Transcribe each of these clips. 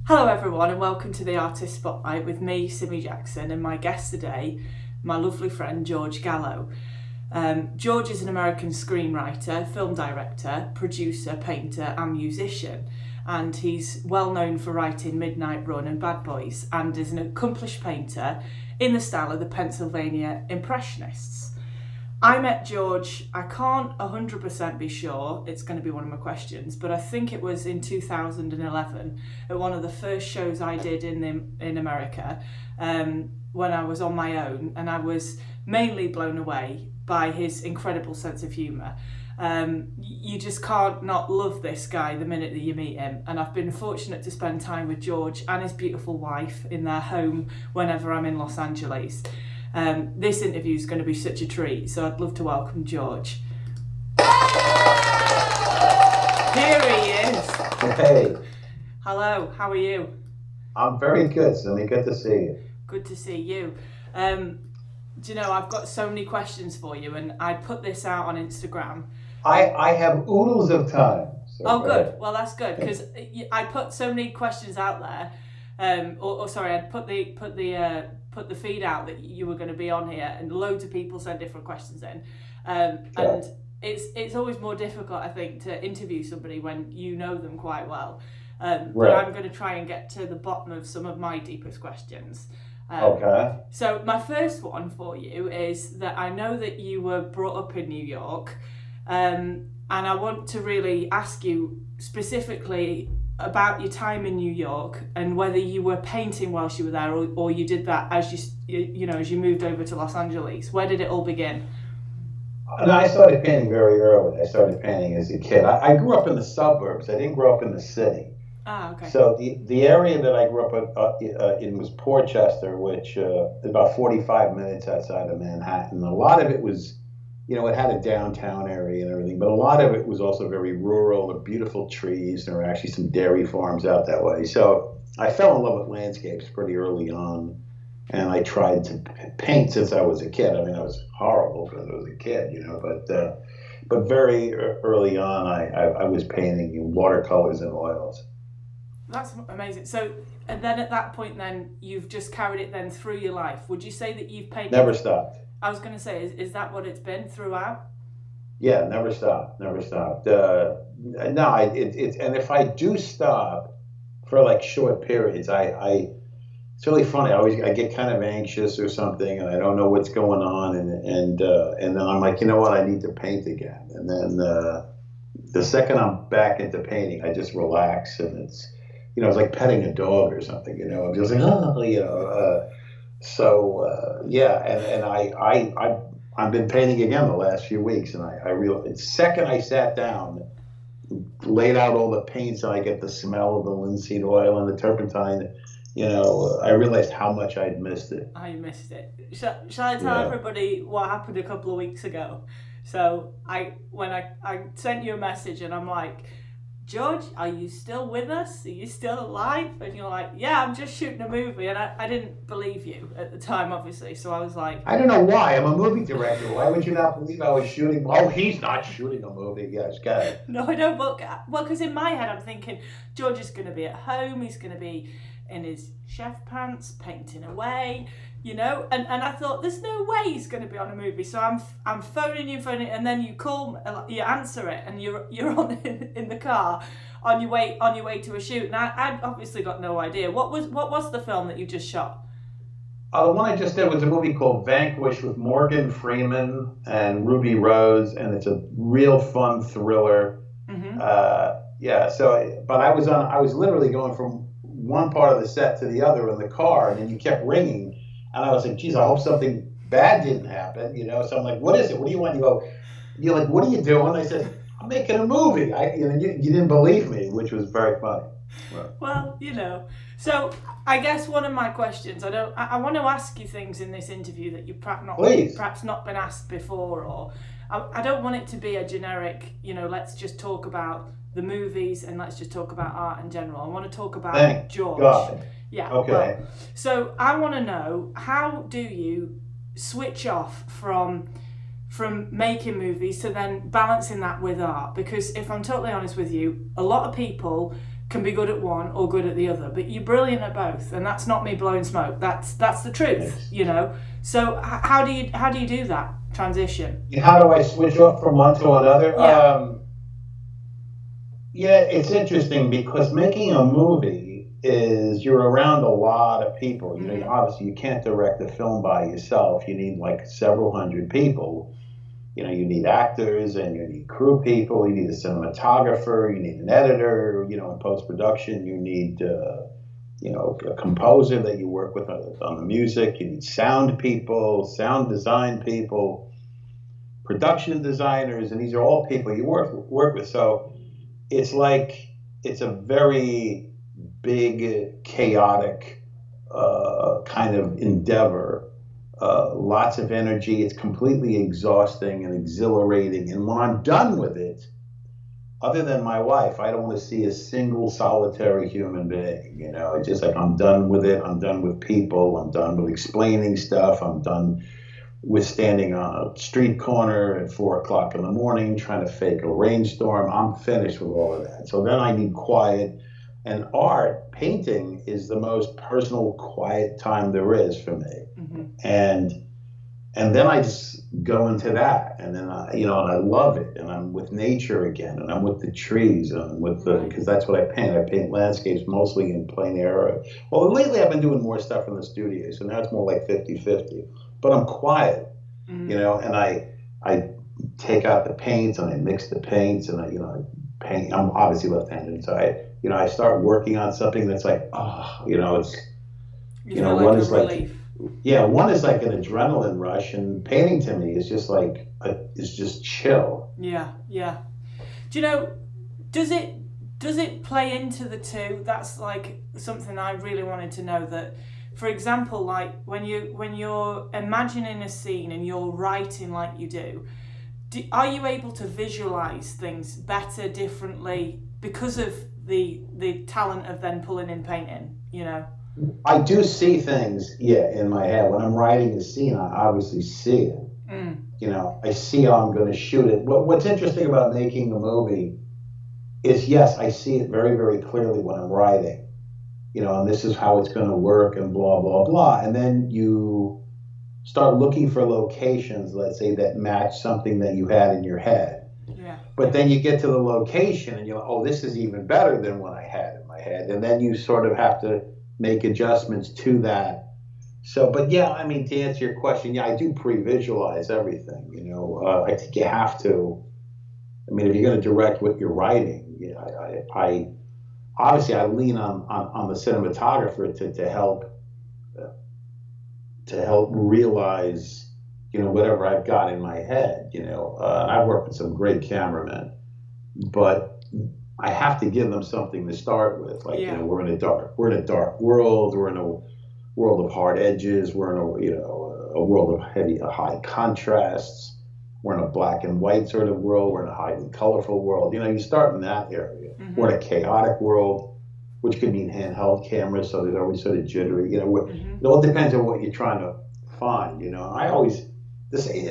Hello everyone and welcome to the Artist Spotlight with me, Simi Jackson, and my guest today, my lovely friend George GALLO. George is an American screenwriter, film director, producer, painter and musician, and he's well known for writing Midnight Run and Bad Boys, and is an accomplished painter in the style of the Pennsylvania Impressionists. I met George, I can't 100% be sure, it's going to be one of my questions, but I think it was in 2011 at one of the first shows I did in America when I was on my own, and I was mainly blown away by his incredible sense of humour. You just can't not love this guy the minute that you meet him, and I've been fortunate to spend time with George and his beautiful wife in their home whenever I'm in Los Angeles. This interview is going to be such a treat, so I'd love to welcome George. Here he is. Hey. Hello, how are you? I'm very good, Cindy. Good to see you. Good to see you. Do you know, I've got so many questions for you, and I put this out on Instagram. I have oodles of time. So oh, good. Well, that's good, because I put so many questions out there. I'd put the feed out that you were going to be on here, and loads of people send different questions in. And it's always more difficult, I think, to interview somebody when you know them quite well. But I'm going to try and get to the bottom of some of my deepest questions. Okay. So my first one for you is that I know that you were brought up in New York, and I want to really ask you specifically about your time in New York and whether you were painting whilst you were there, or you did that as you moved over to Los Angeles. Where did it all begin? No, I started painting very early. I started painting as a kid. I grew up in the suburbs. I didn't grow up in the city. Ah, okay. So the area that I grew up in was Portchester, which is about 45 minutes outside of Manhattan. A lot of it was, it had a downtown area and everything, but a lot of it was also very rural. There were beautiful trees. There were actually some dairy farms out that way. So I fell in love with landscapes pretty early on, and I tried to paint since I was a kid. I mean, I was horrible because I was a kid, but very early on, I was painting in watercolors and oils. That's amazing. So, and then at that point, then you've just carried it then through your life. Would you say that you've painted? Never stopped. I was going to say, is that what it's been throughout? Yeah, never stopped. No, and if I do stop for like short periods, it's really funny. I get kind of anxious or something, and I don't know what's going on, and then I'm like, you know what, I need to paint again. And then the second I'm back into painting, I just relax, and it's like petting a dog or something. I'm just like, I've been painting again the last few weeks, and I realized the second I sat down, laid out all the paints, and I get the smell of the linseed oil and the turpentine, I realized how much I'd missed it. I missed it. Shall I tell everybody what happened a couple of weeks ago? So when I sent you a message, and I'm like, George, are you still with us? Are you still alive? And you're like, yeah, I'm just shooting a movie. And I didn't believe you at the time, obviously. So I was like, I don't know why. I'm a movie director. Why would you not believe I was shooting? Oh, he's not shooting a movie. Yes, go ahead. No, I don't. Well, because in my head, I'm thinking, George is going to be at home. He's going to be in his chef pants, painting away, and I thought, there's no way he's going to be on a movie. So I'm phoning you, and then you call, you answer it, and you're on in the car on your way to a shoot. And I'd obviously got no idea. What was the film that you just shot? The one I just did was a movie called Vanquish with Morgan Freeman and Ruby Rose, and it's a real fun thriller. Mm-hmm. But I was literally going from one part of the set to the other in the car, and then you kept ringing, and I was like, geez, I hope something bad didn't happen, So I'm like, what is it? What do you want? You're like, what are you doing? I said, I'm making a movie. You didn't believe me, which was very funny. Well, so I guess one of my questions, I want to ask you things in this interview that you've perhaps not been asked before, or I don't want it to be a generic, let's just talk about the movies and let's just talk about art in general. I want to talk about George. God. Yeah. Okay. Well, so I want to know, how do you switch off from making movies to then balancing that with art? Because if I'm totally honest with you, a lot of people can be good at one or good at the other, but you're brilliant at both, and that's not me blowing smoke. That's the truth, you know. So how do you do that transition? How do I switch off from one to another? Yeah. Yeah, it's interesting because making a movie is you're around a lot of people. You know, obviously you can't direct a film by yourself. You need like several hundred people. You know, you need actors and you need crew people. You need a cinematographer. You need an editor. You know, in post production, you need a composer that you work with on the music. You need sound people, sound design people, production designers, and these are all people you work with. So it's like it's a very big, chaotic kind of endeavor. Lots of energy. It's completely exhausting and exhilarating. And when I'm done with it, other than my wife, I don't want to see a single solitary human being. You know, it's just like I'm done with it. I'm done with people. I'm done with explaining stuff. I'm done with standing on a street corner at 4 o'clock in the morning trying to fake a rainstorm. I'm finished with all of that. So then I need quiet. And art, painting, is the most personal, quiet time there is for me. And then I just go into that, and then and I love it, and I'm with nature again, and I'm with the trees, and I'm with because that's what I paint. I paint landscapes mostly in plein air. Well, lately I've been doing more stuff in the studio, so now it's more like 50-50. But I'm quiet, you know, and I take out the paints and I mix the paints, and I paint. I'm obviously left-handed, so I start working on something that's like, it's one is relief. One is like an adrenaline rush, and painting to me is just like it's just chill. Yeah. Do you know? Does it play into the two? That's like something I really wanted to know. That, for example, like when you're imagining a scene and you're writing like you do, are you able to visualize things better, differently because of the talent of then pulling in painting? You know. I do see things, in my head. When I'm writing a scene, I obviously see it. You know, I see how I'm going to shoot it. What's interesting about making a movie is, yes, I see it very, very clearly when I'm writing. You know, and this is how it's going to work and blah, blah, blah. And then you start looking for locations, let's say, that match something that you had in your head. Yeah. But then you get to the location and you're like, oh, this is even better than what I had in my head. And then you sort of have to make adjustments to that. So, but yeah, I mean, to answer your question, I do pre-visualize everything. You know, I think you have to. I mean, if you're going to direct what you're writing, I obviously I lean on the cinematographer to help realize, whatever I've got in my head. And I've worked with some great cameramen, but I have to give them something to start with. Like, we're in a dark world. We're in a world of hard edges. We're in a world of high contrasts. We're in a black and white sort of world. We're in a highly colorful world. You start in that area. We're in a chaotic world, which could mean handheld cameras, so there's always sort of jittery. It all depends on what you're trying to find. I always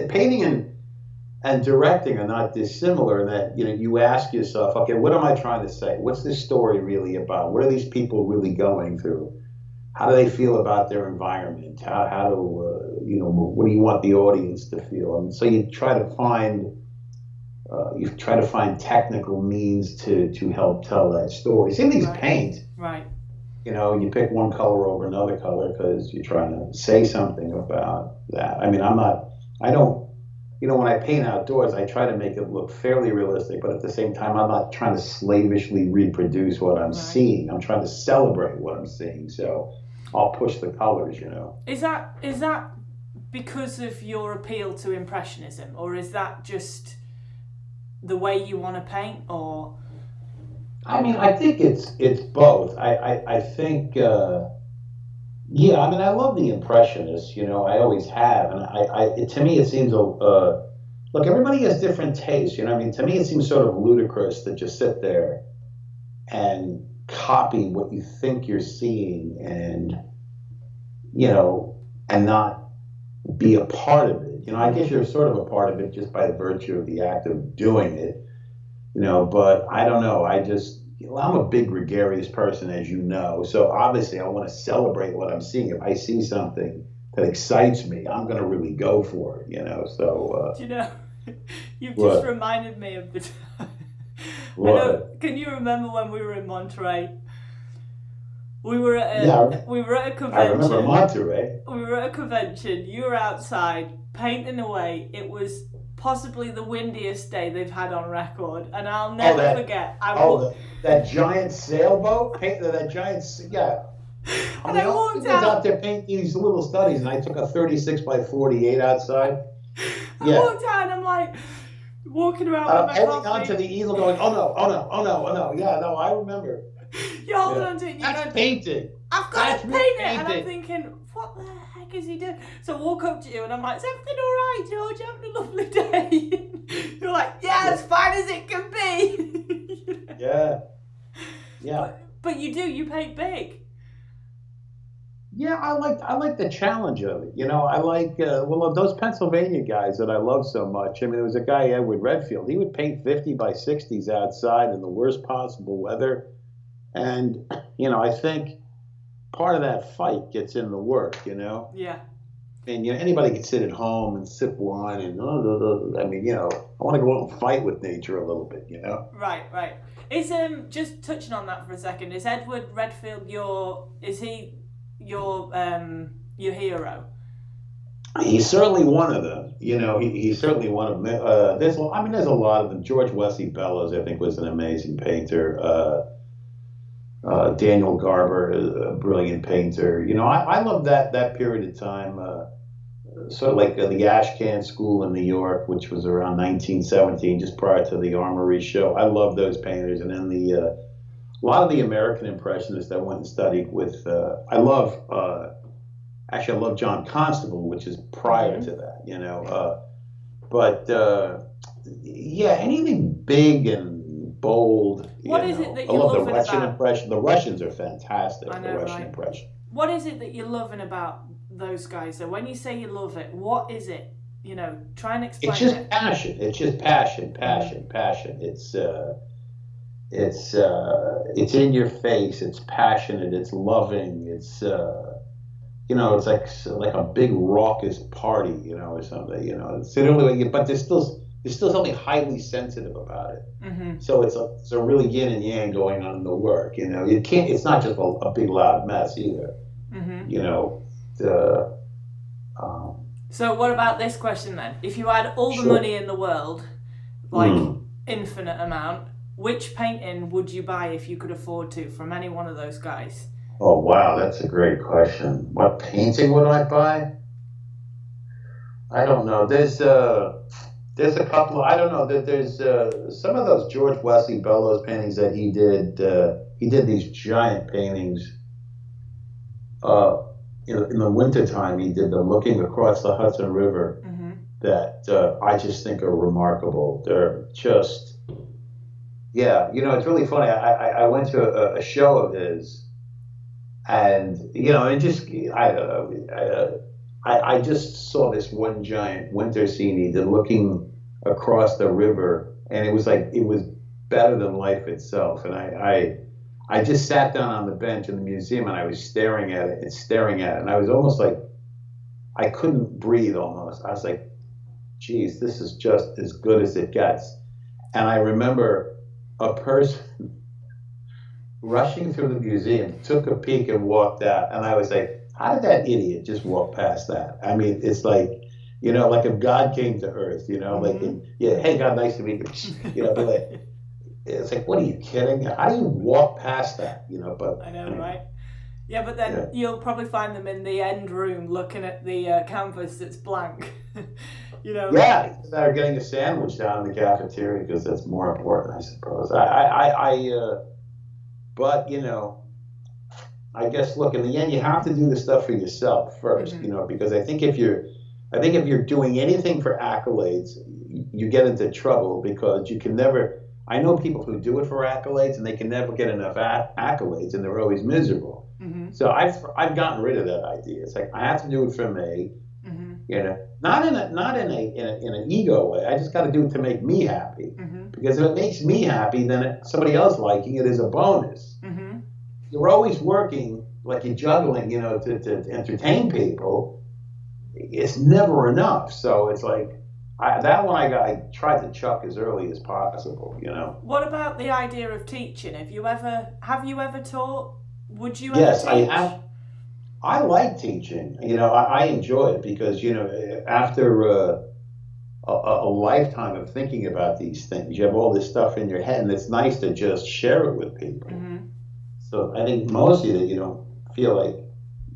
painting and directing are not dissimilar in that, you ask yourself, okay, what am I trying to say? What's this story really about? What are these people really going through? How do they feel about their environment? How do, what do you want the audience to feel? And so you try to find technical means to help tell that story. Same thing as paint. Right. You pick one color over another color because you're trying to say something about that. I mean, when I paint outdoors, I try to make it look fairly realistic, but at the same time, I'm not trying to slavishly reproduce what I'm seeing. I'm trying to celebrate what I'm seeing. So I'll push the colors, Is that because of your appeal to Impressionism, or is that just the way you want to paint, or? I mean, I think it's both. I think, I love the Impressionists, I always have. And to me, it seems, look, everybody has different tastes, to me, it seems sort of ludicrous to just sit there and copy what you think you're seeing and not be a part of it. I guess you're sort of a part of it just by virtue of the act of doing it, but I don't know. I just, I'm a big gregarious person, as you know. So obviously, I want to celebrate what I'm seeing. If I see something that excites me, I'm going to really go for it. So. Do you know? You've just What? reminded me of the time. I know. What? Can you remember when we were in Monterey? We were at Yeah, we were at a I remember convention. Monterey. We were at a convention. You were outside painting away. It was possibly the windiest day they've had on record, and I'll never forget. That giant sailboat, that giant, yeah. And I walked out there painting these little studies, and I took a 36 by 48 outside. I walked out, and I'm like walking around with my holding coffee. onto the easel, going, oh no, oh no, oh no, oh no. Yeah, no, I remember. You're holding onto it. And you're That's painting. I've got to paint it, and I'm thinking, what the heck is he doing? So I walk up to you, and I'm like, is everything all right, George? Having a lovely day? You're like, yeah, as fine as it can be. Yeah. But you paint big. Yeah, I like the challenge of it. I like those Pennsylvania guys that I love so much. I mean, there was a guy, Edward Redfield. He would paint 50 by 60s outside in the worst possible weather, and I think part of that fight gets in the work. Yeah. And anybody can sit at home and sip wine and I mean, I want to go out and fight with nature a little bit. Right. Is just touching on that for a second. Is Edward Redfield your hero? He's certainly one of them. He's certainly one of them. There's a lot of them. George Wesley Bellows, I think, was an amazing painter. Daniel Garber, a brilliant painter. I love that period of time. Sort of like the Ashcan School in New York, which was around 1917, just prior to the Armory show. I love those painters, and then a lot of the American Impressionists I went and studied with. I love John Constable, which is prior to that. Anything big and bold. What is it that you're I love the loving Russian about? impression. The Russians are fantastic. I know, the Russian right? impression. What is it that you're loving about those guys? So when you say you love it, what is it? Try and explain. It's just passion. It's just passion. It's in your face. It's passionate. It's loving. It's it's like a big raucous party, or something. It's really, but there's still something highly sensitive about it. Mm-hmm. So it's a really yin and yang going on in the work. You can't. It's not just a big loud mess either. Mm-hmm. So what about this question then? If you had all the money in the world, like infinite amount, which painting would you buy if you could afford to from any one of those guys? Oh wow, that's a great question. What painting would I buy? I don't know. There's a couple. I don't know. There's some of those George Wesley Bellows paintings that he did. He did these giant paintings. In the wintertime, he did the Looking Across the Hudson River that I just think are remarkable. They're just, it's really funny. I went to a show of his, and it just, I don't know. I just saw this one giant winter scene he did looking across the river, and it was better than life itself. And I just sat down on the bench in the museum, and I was staring at it, and I was almost like, I couldn't breathe almost. I was like, geez, this is just as good as it gets. And I remember a person rushing through the museum, took a peek and walked out, and I was like, how did that idiot just walk past that? I mean, it's like, like if God came to earth, like, hey, God, nice to meet you, but like, it's like, what are you kidding? How do you walk past that? But I know, right? Yeah, but then you'll probably find them in the end room looking at the canvas that's blank. Yeah, they're getting a sandwich down in the cafeteria because that's more important, I suppose. But I guess, look, in the end, you have to do the stuff for yourself first, because I think if you're doing anything for accolades, you get into trouble because you can never. I know people who do it for accolades and they can never get enough accolades, and they're always miserable. Mm-hmm. So I've gotten rid of that idea. It's like I have to do it for me, not in an ego way. I just got to do it to make me happy. Mm-hmm. Because if it makes me happy, then somebody else liking it is a bonus. Mm-hmm. You're always working like you're juggling, to entertain people. It's never enough. So it's like that one I tried to chuck as early as possible. What about the idea of teaching? Have you ever taught? Would you ever Yes, teach? I have. I like teaching. I enjoy it because after a lifetime of thinking about these things, you have all this stuff in your head, and it's nice to just share it with people. Mm-hmm. So I think mostly that you don't feel like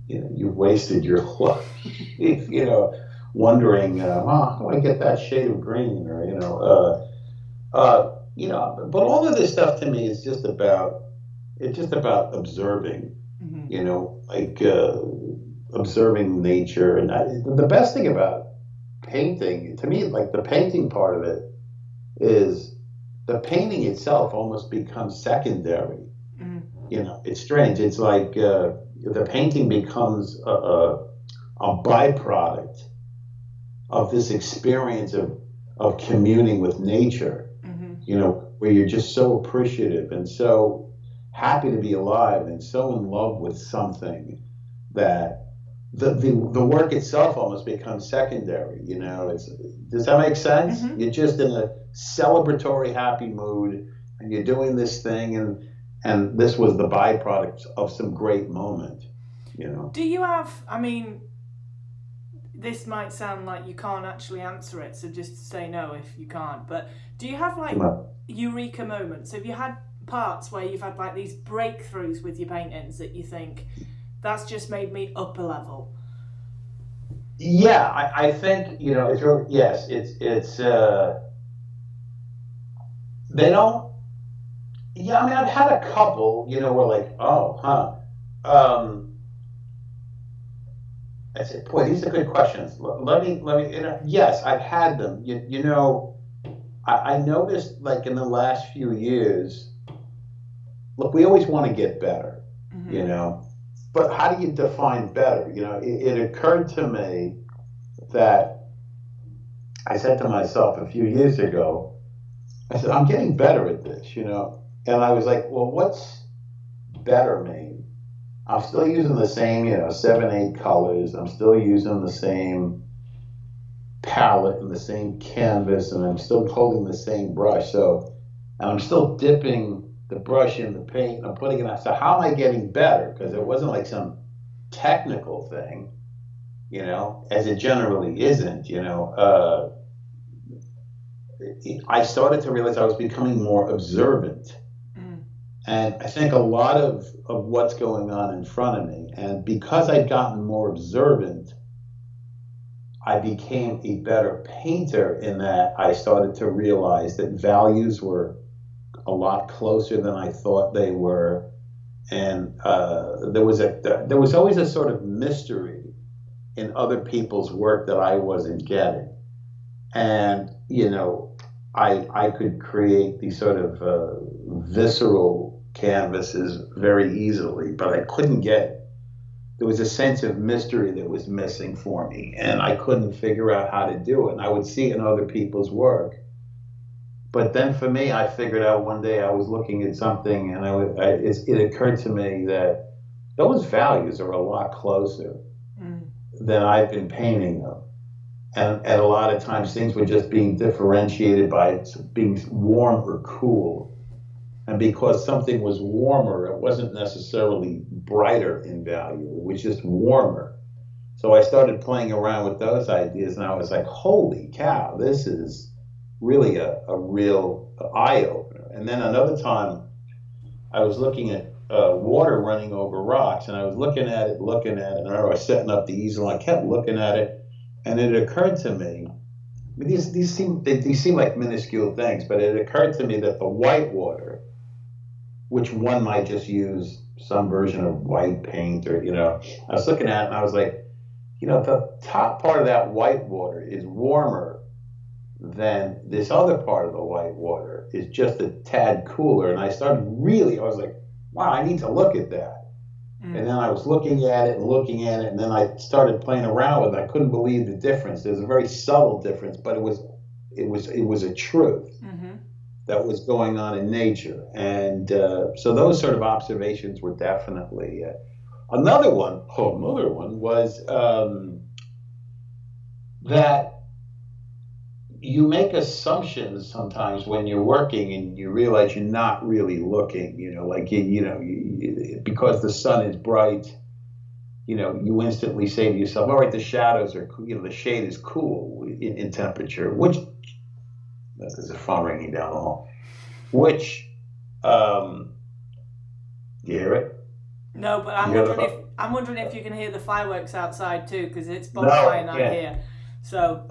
you've wasted your life, wondering, how do I get that shade of green, or but all of this stuff to me is just about observing, observing nature, and the best thing about painting, to me, like the painting part of it, is the painting itself almost becomes secondary. It's strange. It's like the painting becomes a byproduct of this experience of communing with nature, where you're just so appreciative and so happy to be alive and so in love with something that the work itself almost becomes secondary. Does that make sense? Mm-hmm. You're just in a celebratory, happy mood, and you're doing this thing, and this was the byproduct of some great moment. Do you have? I mean, this might sound like you can't actually answer it, so just say no if you can't. But do you have like eureka moments? Have you had parts where you've had like these breakthroughs with your paintings that you think that's just made me up a level? Yeah, I think it's really, yes. It's they don't. Yeah, I mean, I've had a couple. Where like, oh, huh. I said, boy, these are good questions. Let me. Yes, I've had them. I noticed like in the last few years. Look, we always want to get better, but how do you define better? It occurred to me that I said to myself a few years ago, I said, I'm getting better at this, and I was like, well, what's better mean? I'm still using the same, 7, 8 colors. I'm still using the same palette and the same canvas, and I'm still holding the same brush. And I'm still dipping the brush in the paint, and I'm putting it on. So how am I getting better? Because it wasn't like some technical thing, as it generally isn't. I started to realize I was becoming more observant. And I think a lot of what's going on in front of me, and because I'd gotten more observant, I became a better painter in that I started to realize that values were a lot closer than I thought they were, and there was always a sort of mystery in other people's work that I wasn't getting, and I could create these sort of visceral canvases very easily, but I couldn't get. There was a sense of mystery that was missing for me, and I couldn't figure out how to do it. And I would see it in other people's work. But then for me, I figured out one day I was looking at something, and it occurred to me that those values are a lot closer than I've been painting them. And a lot of times things were just being differentiated by being warm or cool. And because something was warmer, it wasn't necessarily brighter in value. It was just warmer. So I started playing around with those ideas, and I was like, holy cow, this is really a real eye-opener. And then another time, I was looking at water running over rocks, and I was looking at it, and I was setting up the easel, and I kept looking at it, and it occurred to me, these seem like minuscule things, but it occurred to me that the white water, which one might just use some version of white paint, or I was looking at it and I was like, the top part of that white water is warmer than this other part of the white water is just a tad cooler. And I was like, wow, I need to look at that. And then I was looking at it, and then I started playing around with it. I couldn't believe the difference. There's a very subtle difference, but it was a truth. that was going on in nature. And so those sort of observations were definitely another one. Oh, another one was that you make assumptions sometimes when you're working and you realize you're not really looking. Like because the sun is bright. You instantly say to yourself, all right, the shadows are, the shade is cool in temperature, which, there's a phone ringing down the hall, which, you hear it? No, but I'm wondering if you can hear the fireworks outside too, because it's No, bonfire night yeah. here. So.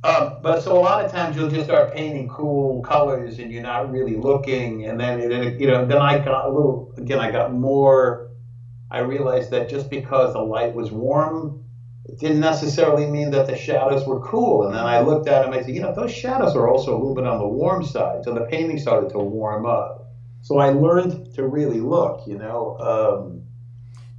But so a lot of times you'll just start painting cool colors and you're not really looking, and then then I got a little, again, I realized that just because the light was warm, it didn't necessarily mean that the shadows were cool. And then I looked at them, I said, those shadows are also a little bit on the warm side. So the painting started to warm up. So I learned to really look, Can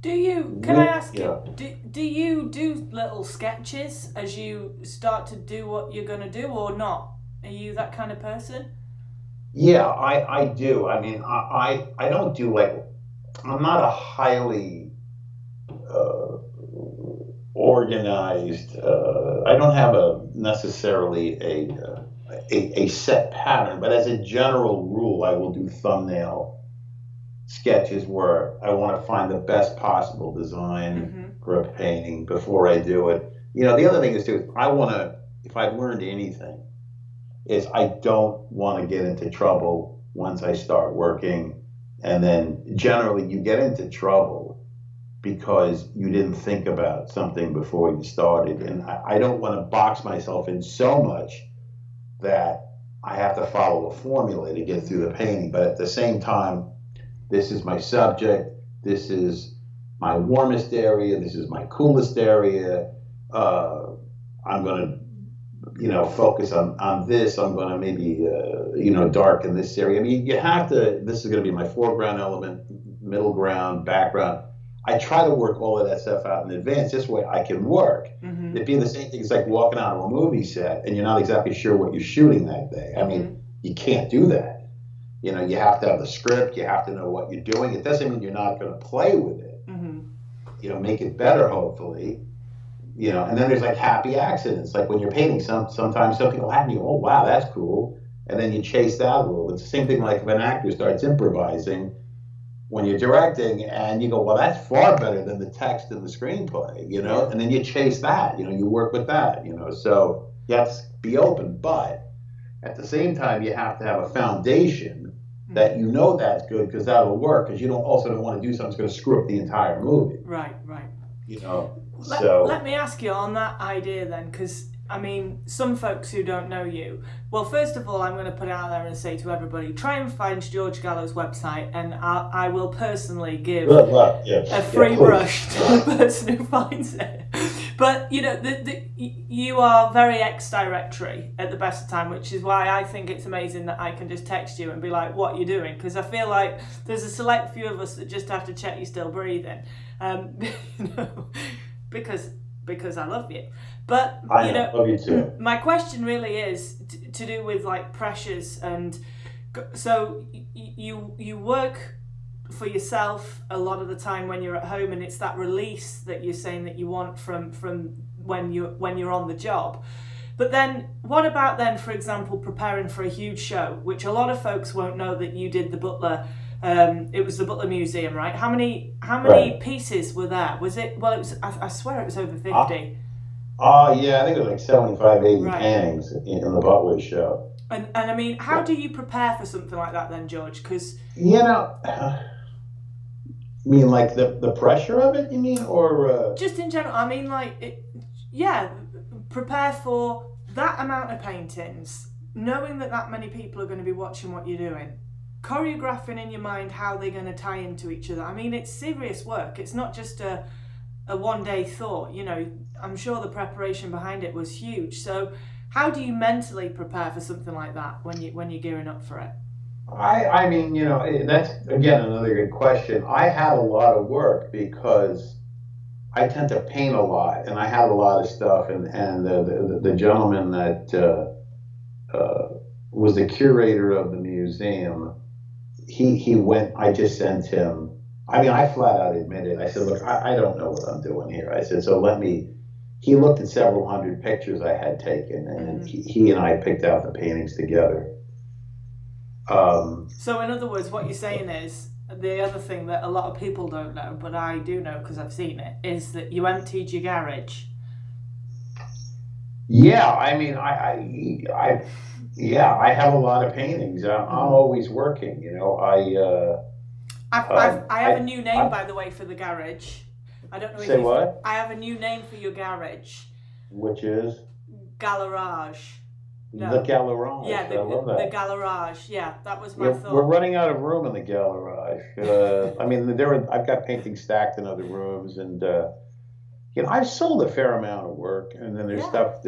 I ask you, do you do little sketches as you start to do what you're going to do or not? Are you that kind of person? Yeah, I do. I mean, I don't do I'm not a highly organized. I don't have necessarily a set pattern, but as a general rule, I will do thumbnail sketches where I want to find the best possible design for a painting before I do it. The other thing is too, if I've learned anything, is I don't want to get into trouble once I start working. And then generally you get into trouble because you didn't think about something before you started. And I don't want to box myself in so much that I have to follow a formula to get through the painting. But at the same time, this is my subject. This is my warmest area. This is my coolest area. I'm going to, focus on this. I'm going to maybe, darken this area. I mean, you have to, this is going to be my foreground element, middle ground, background. I try to work all of that stuff out in advance. This way I can work. It'd be the same thing. It's like walking out of a movie set and you're not exactly sure what you're shooting that day. I mean, you can't do that. You have to have the script. You have to know what you're doing. It doesn't mean you're not going to play with it. Make it better, hopefully. And then there's like happy accidents. Like when you're painting, sometimes some people happen, you go, oh, wow, that's cool. And then you chase that a little. It's the same thing like if an actor starts improvising when you're directing and you go, well, that's far better than the text in the screenplay, and then you chase that, you work with that, so you have to be open. But at the same time, you have to have a foundation that that's good because that'll work, because you don't want to do something that's going to screw up the entire movie. Right. So let me ask you on that idea then, because I mean, some folks who don't know you, well, first of all, I'm going to put it out there and say to everybody, try and find George Gallo's website, and I will personally give a free brush to the person who finds it. But, you are very ex-directory at the best of time, which is why I think it's amazing that I can just text you and be like, what are you doing? Because I feel like there's a select few of us that just have to check you're still breathing. Because I love you. But I love you too. My question really is to do with like pressures, and so you work for yourself a lot of the time when you're at home, and it's that release that you're saying that you want from when you're on the job. But then what about then, for example, preparing for a huge show, which a lot of folks won't know that you did the Butler. It was the Butler Museum, right? How many pieces were there? Was it? Well, it was. I swear it was over 50. Yeah, I think it was like 75, 80 paintings in the Butler show. And I mean, how do you prepare for something like that then, George? Because you mean like the pressure of it? You mean, or just in general? I mean, like, prepare for that amount of paintings, knowing that many people are going to be watching what you're doing. Choreographing in your mind how they're going to tie into each other. I mean, it's serious work. It's not just a one-day thought. I'm sure the preparation behind it was huge. So how do you mentally prepare for something like that when you're gearing up for it? I mean, that's, again, another good question. I had a lot of work because I tend to paint a lot, and I had a lot of stuff, and the gentleman that was the curator of the museum, he went, I just sent him, I mean, I flat out admitted, I said, look, I don't know what I'm doing here. I said, so he looked at several hundred pictures I had taken, and he and I picked out the paintings together. So in other words, what you're saying is, the other thing that a lot of people don't know, but I do know because I've seen it, is that you emptied your garage. Yeah, I mean, I have a lot of paintings. I'm always working, you know. I have a new name, by the way, for the garage. I don't know if Say what? I have a new name for your garage. Which is? Gallerage. No. The Gallerage. Yeah, I love that. The Gallerage. Yeah, that was my thought. We're running out of room in the Gallerage. I mean, I've got paintings stacked in other rooms, and you know, I've sold a fair amount of work, and then there's stuff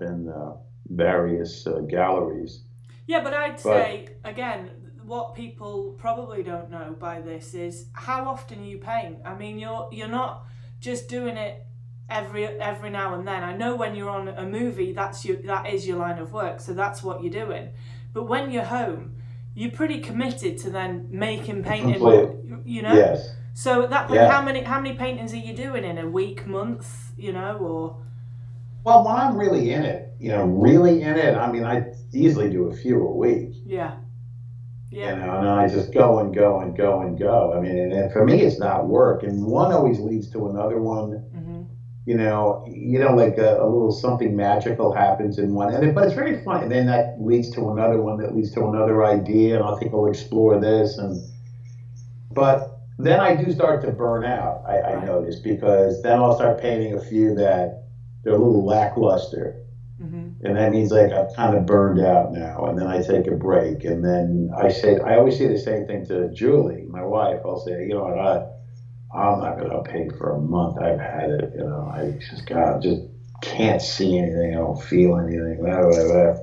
in various galleries. Yeah, but I'd say again, what people probably don't know by this is how often you paint. I mean, you're not just doing it every now and then. I know when you're on a movie, that is your line of work, so that's what you're doing. But when you're home, you're pretty committed to then making painting. You know. Yes. So at that point, how many paintings are you doing in a week, month? You know, or? Well, when I'm really in it, I mean, I easily do a few a week. Yeah. Yeah. You know, and I just go and go and go and go. I mean, and for me, it's not work, and one always leads to another one. Mm-hmm. You know, like a little something magical happens in one, but it's very fun. And then that leads to another one that leads to another idea, and I think I'll explore this. But then I do start to burn out. I notice, because then I'll start painting a few that they're a little lackluster. Mm-hmm. And that means like I'm kind of burned out now, and then I take a break, and then I always say the same thing to Julie, my wife. I'll say, you know what, I'm not going to paint for a month. I've had it, you know. I just can't see anything. I don't feel anything. Blah, blah, blah.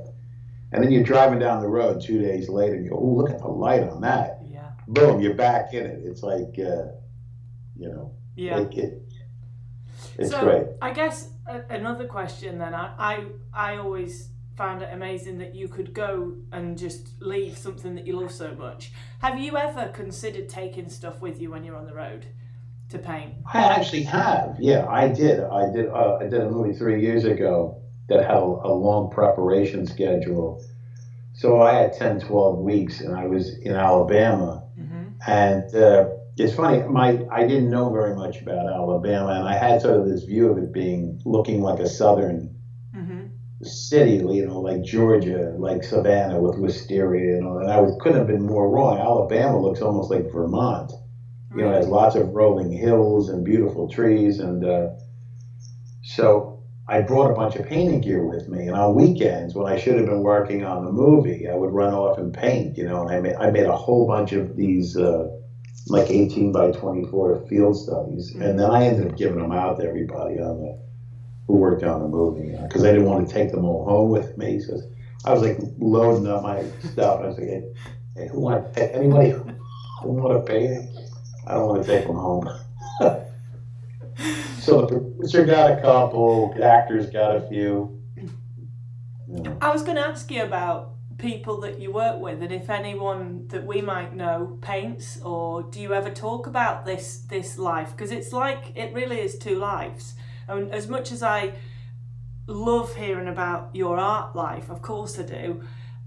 And then you're driving down the road 2 days later, and you go, oh, look at the light on that. Yeah. Boom, you're back in it. It's like, you know, yeah. It's great. I guess another question then, I always found it amazing that you could go and just leave something that you love so much. Have you ever considered taking stuff with you when you're on the road to paint? I actually have. Yeah, I did. I did a movie 3 years ago that had a long preparation schedule. So I had 10, 12 weeks, and I was in Alabama. Mm-hmm. And it's funny, I didn't know very much about Alabama, and I had sort of this view of it looking like a southern city, you know, like Georgia, like Savannah with wisteria and all that. I couldn't have been more wrong. Alabama looks almost like Vermont. You know, it has lots of rolling hills and beautiful trees, and so I brought a bunch of painting gear with me, and on weekends when I should have been working on the movie, I would run off and paint, you know, and I made a whole bunch of these like 18 by 24 field studies, and then I ended up giving them out to everybody who worked on the movie, because I didn't want to take them all home with me. So I was like loading up my stuff. I was like, hey, anybody who want to pay? I don't want to take them home. So the producer got a couple, the actors got a few. Yeah. I was going to ask you about people that you work with, and if anyone that we might know paints, or do you ever talk about this life? Because it's like, it really is two lives. I mean, as much as I love hearing about your art life, of course I do,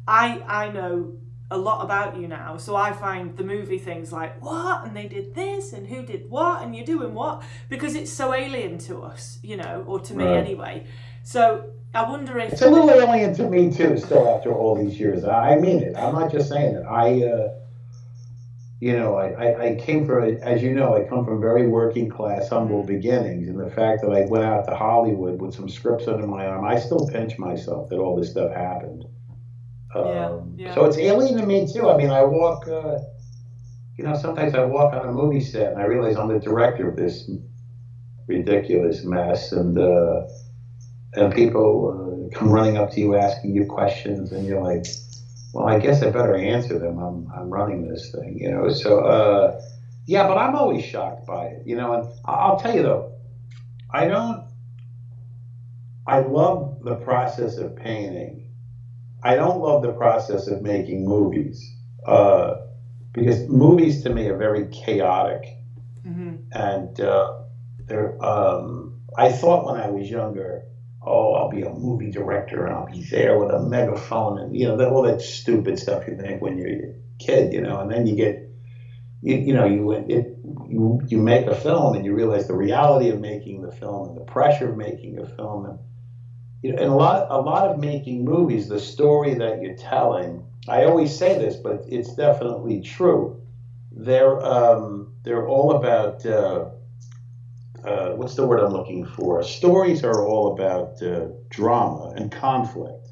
I know a lot about you now, so I find the movie things like, what, and they did this, and who did what, and you're doing what, because it's so alien to us, you know, or to me anyway. So I wonder if... It's a little alien to me too, still, after all these years. I mean it. I'm not just saying it. I came from, as you know, I come from very working class, humble beginnings, and the fact that I went out to Hollywood with some scripts under my arm, I still pinch myself that all this stuff happened. So it's alien to me too. I mean, I walk, sometimes I walk on a movie set and I realize I'm the director of this ridiculous mess, and people come running up to you asking you questions, and you're like, well, I guess I better answer them. I'm running this thing, you know. So but I'm always shocked by it, you know. And I'll tell you though, I love the process of painting, I don't love the process of making movies because movies to me are very chaotic. And I thought when I was younger, oh, I'll be a movie director and I'll be there with a megaphone and, all that stupid stuff you think when you're a kid, and then you get, you make a film and you realize the reality of making the film and the pressure of making a film. And a lot of making movies, the story that you're telling, I always say this, but it's definitely true. They're all about what's the word I'm looking for? Stories are all about drama and conflict.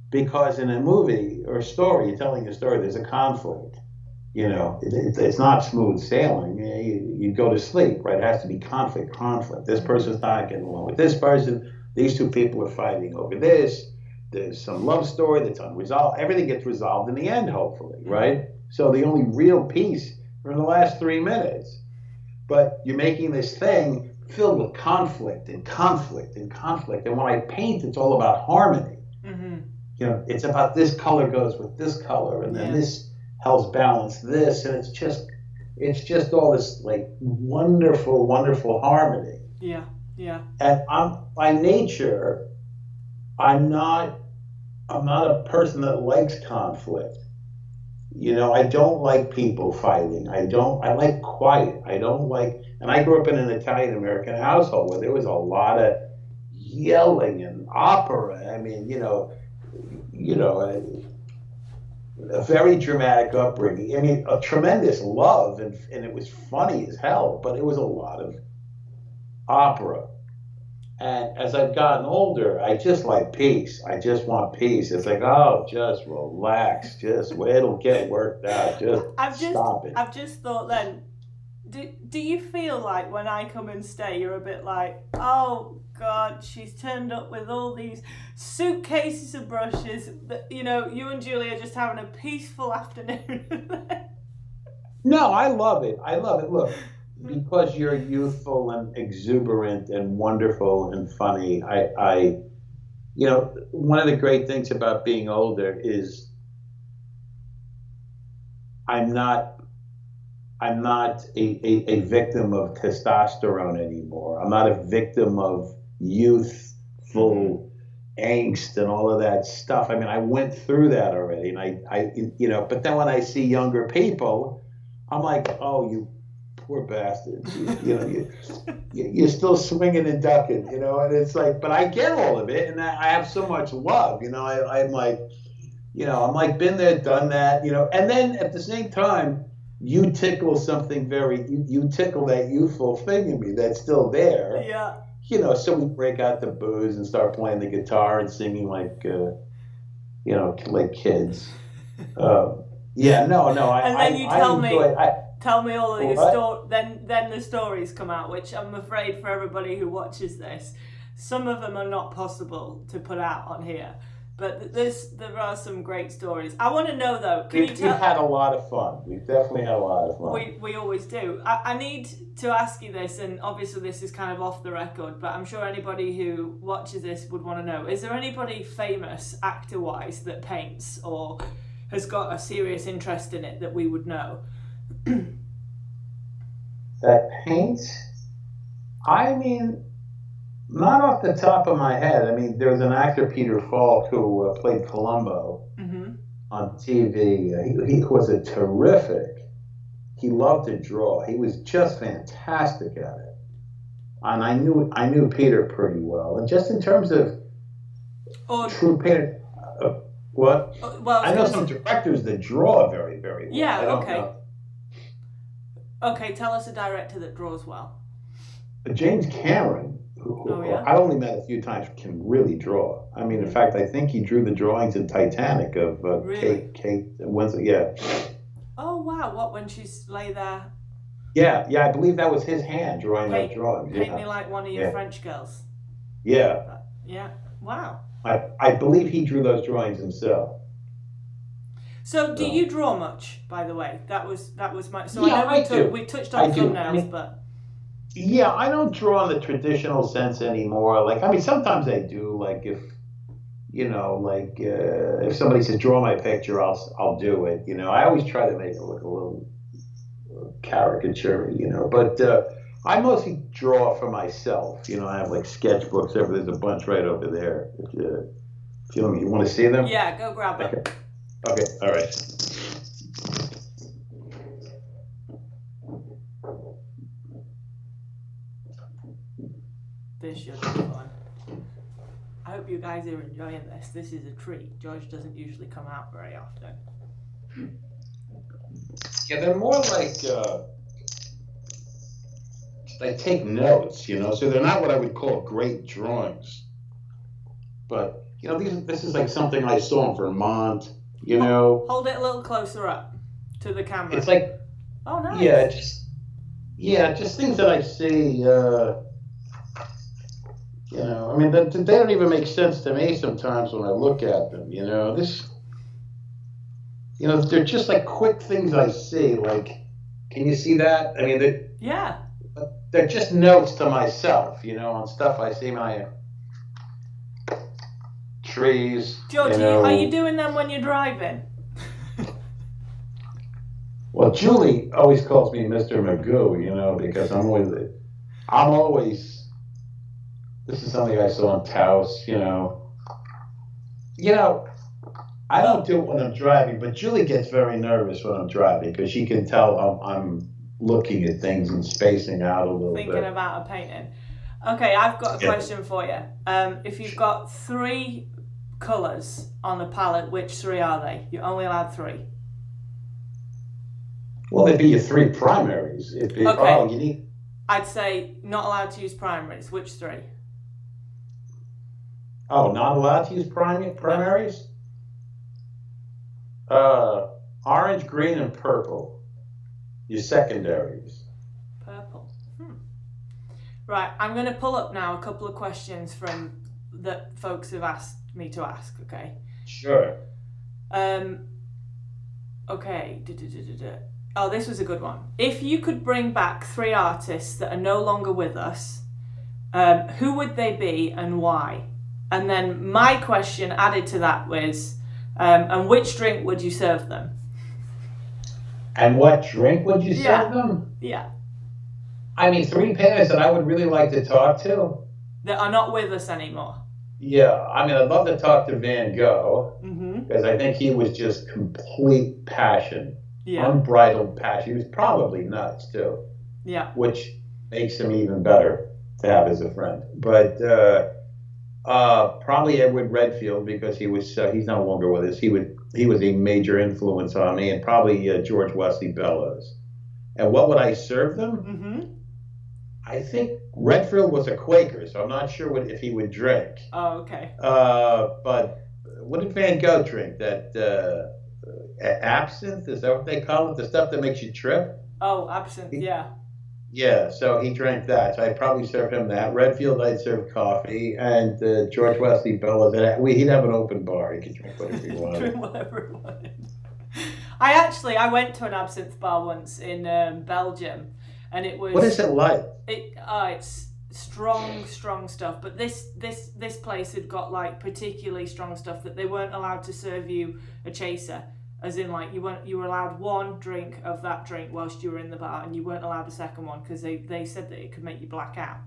Because in a movie or a story, you're telling a story, there's a conflict. It's not smooth sailing. You go to sleep, right? It has to be conflict. This person's not getting along with this person. These two people are fighting over this. There's some love story that's unresolved. Everything gets resolved in the end, hopefully, right? So the only real peace are in the last 3 minutes. But you're making this thing filled with conflict and conflict and conflict. And when I paint, it's all about harmony. It's about this color goes with this color, and then this helps balance this, and it's just all this like wonderful, wonderful harmony. Yeah. And I'm by nature, I'm not a person that likes conflict. I don't like people fighting. I like quiet. And I grew up in an Italian American household where there was a lot of yelling and opera. I mean, a very dramatic upbringing. I mean, a tremendous love, and it was funny as hell, but it was a lot of opera. And as I've gotten older, I just like peace. I just want peace. It's like, oh, just relax. It'll get worked out. Stop it. I've just thought then, do you feel like when I come and stay, you're a bit like, oh, God, she's turned up with all these suitcases of brushes. You and Julie are just having a peaceful afternoon. No, I love it. Look, because you're youthful and exuberant and wonderful and funny. One of the great things about being older is I'm not a victim of testosterone anymore. I'm not a victim of youthful angst and all of that stuff. I mean, I went through that already, and but then when I see younger people, I'm like, oh, you poor bastards. You're still swinging and ducking, and it's like, but I get all of it, and I have so much love, I'm like, I'm like, been there, done that, and then at the same time, you tickle something you tickle that youthful thing in me that's still there. Yeah. So we break out the booze and start playing the guitar and singing like kids. No. And then you tell me all of your stories. Then the stories come out, which I'm afraid for everybody who watches this, some of them are not possible to put out on here. But there are some great stories. I want to know though. We've had a lot of fun. We've definitely had a lot of fun. We always do. I need to ask you this, and obviously this is kind of off the record, but I'm sure anybody who watches this would want to know: is there anybody famous actor-wise that paints or has got a serious interest in it that we would know? That paints? I mean, not off the top of my head. I mean, there was an actor, Peter Falk, who played Columbo on TV. He was a terrific. He loved to draw. He was just fantastic at it. And I knew Peter pretty well. And just in terms of true painter, what? Well, I know some directors that draw very, very well. Yeah. Okay. Okay, tell us a director that draws well. James Cameron, who I only met a few times, can really draw. I mean, in fact, I think he drew the drawings in Titanic of Kate Winslet. Yeah. Oh wow! What, when she's lay there? Yeah. I believe that was his hand drawing those drawings. Paint me like one of your French girls. Yeah. Yeah. Wow. I believe he drew those drawings himself. So, do you draw much? By the way, that was my. So yeah, I know we touched on thumbnails, but. Yeah, I don't draw in the traditional sense anymore. Like, I mean, sometimes I do. Like, if you know, like if somebody says draw my picture, I'll do it. You know, I always try to make it look a little caricature, you know. But I mostly draw for myself. You know, I have like sketchbooks. There's a bunch right over there. If you want to see them? Yeah, go grab them. Okay. Okay. All right. This should be fun. I hope you guys are enjoying this. This is a treat. George doesn't usually come out very often. Yeah, they're more like they take notes, you know. So they're not what I would call great drawings, but you know, this is like something I saw in Vermont. You know, hold it a little closer up to the camera. It's like, oh, nice. Yeah, just things that I see. You know, I mean, they don't even make sense to me sometimes when I look at them. You know, they're just like quick things I see. Like, can you see that? I mean, they're just notes to myself. You know, on stuff I see my trees. George, you know. are you doing them when you're driving? Well, Julie always calls me Mr. Magoo, you know, because I'm always. This is something I saw on Taos, you know. You know, I don't do it when I'm driving, but Julie gets very nervous when I'm driving because she can tell I'm looking at things and spacing out a little bit. Thinking about a painting. Okay, I've got a question for you. If you've got 3 colours on the palette, which 3 are they? You're only allowed 3. Well, they'd be your 3 primaries. Okay. Oh, you need. I'd say not allowed to use primaries. Which 3? Oh, not allowed to use primaries? Orange, green, and purple. Your secondaries. Purple. Right, I'm going to pull up now a couple of questions that folks have asked me to ask, okay? Sure. Okay. Oh, this was a good one. If you could bring back 3 artists that are no longer with us, who would they be and why? And then my question added to that was, and which drink would you serve them? And what drink would you serve them? Yeah. I mean, 3 painters that I would really like to talk to. That are not with us anymore. Yeah, I mean, I'd love to talk to Van Gogh Mm-hmm. because I think he was just complete passion, Yeah. unbridled passion. He was probably nuts too. Yeah. Which makes him even better to have as a friend. But probably Edward Redfield because he's no longer with us. He was a major influence on me, and probably George Wesley Bellows. And what would I serve them? Mm-hmm. I think Redfield was a Quaker, so I'm not sure if he would drink. Oh, okay. But what did Van Gogh drink? That absinthe? Is that what they call it? The stuff that makes you trip? Oh, absinthe, yeah. Yeah, so he drank that. So I'd probably serve him that. Redfield, I'd serve coffee. And George Wesley Bellows, he'd have an open bar. He could drink whatever he wanted. Drink whatever he wanted. I went to an absinthe bar once in Belgium, and it was. What is it like? It's strong stuff. But this place had got like particularly strong stuff that they weren't allowed to serve you a chaser. As in, like, you were allowed 1 drink of that drink whilst you were in the bar, and you weren't allowed a second one because they said that it could make you black out.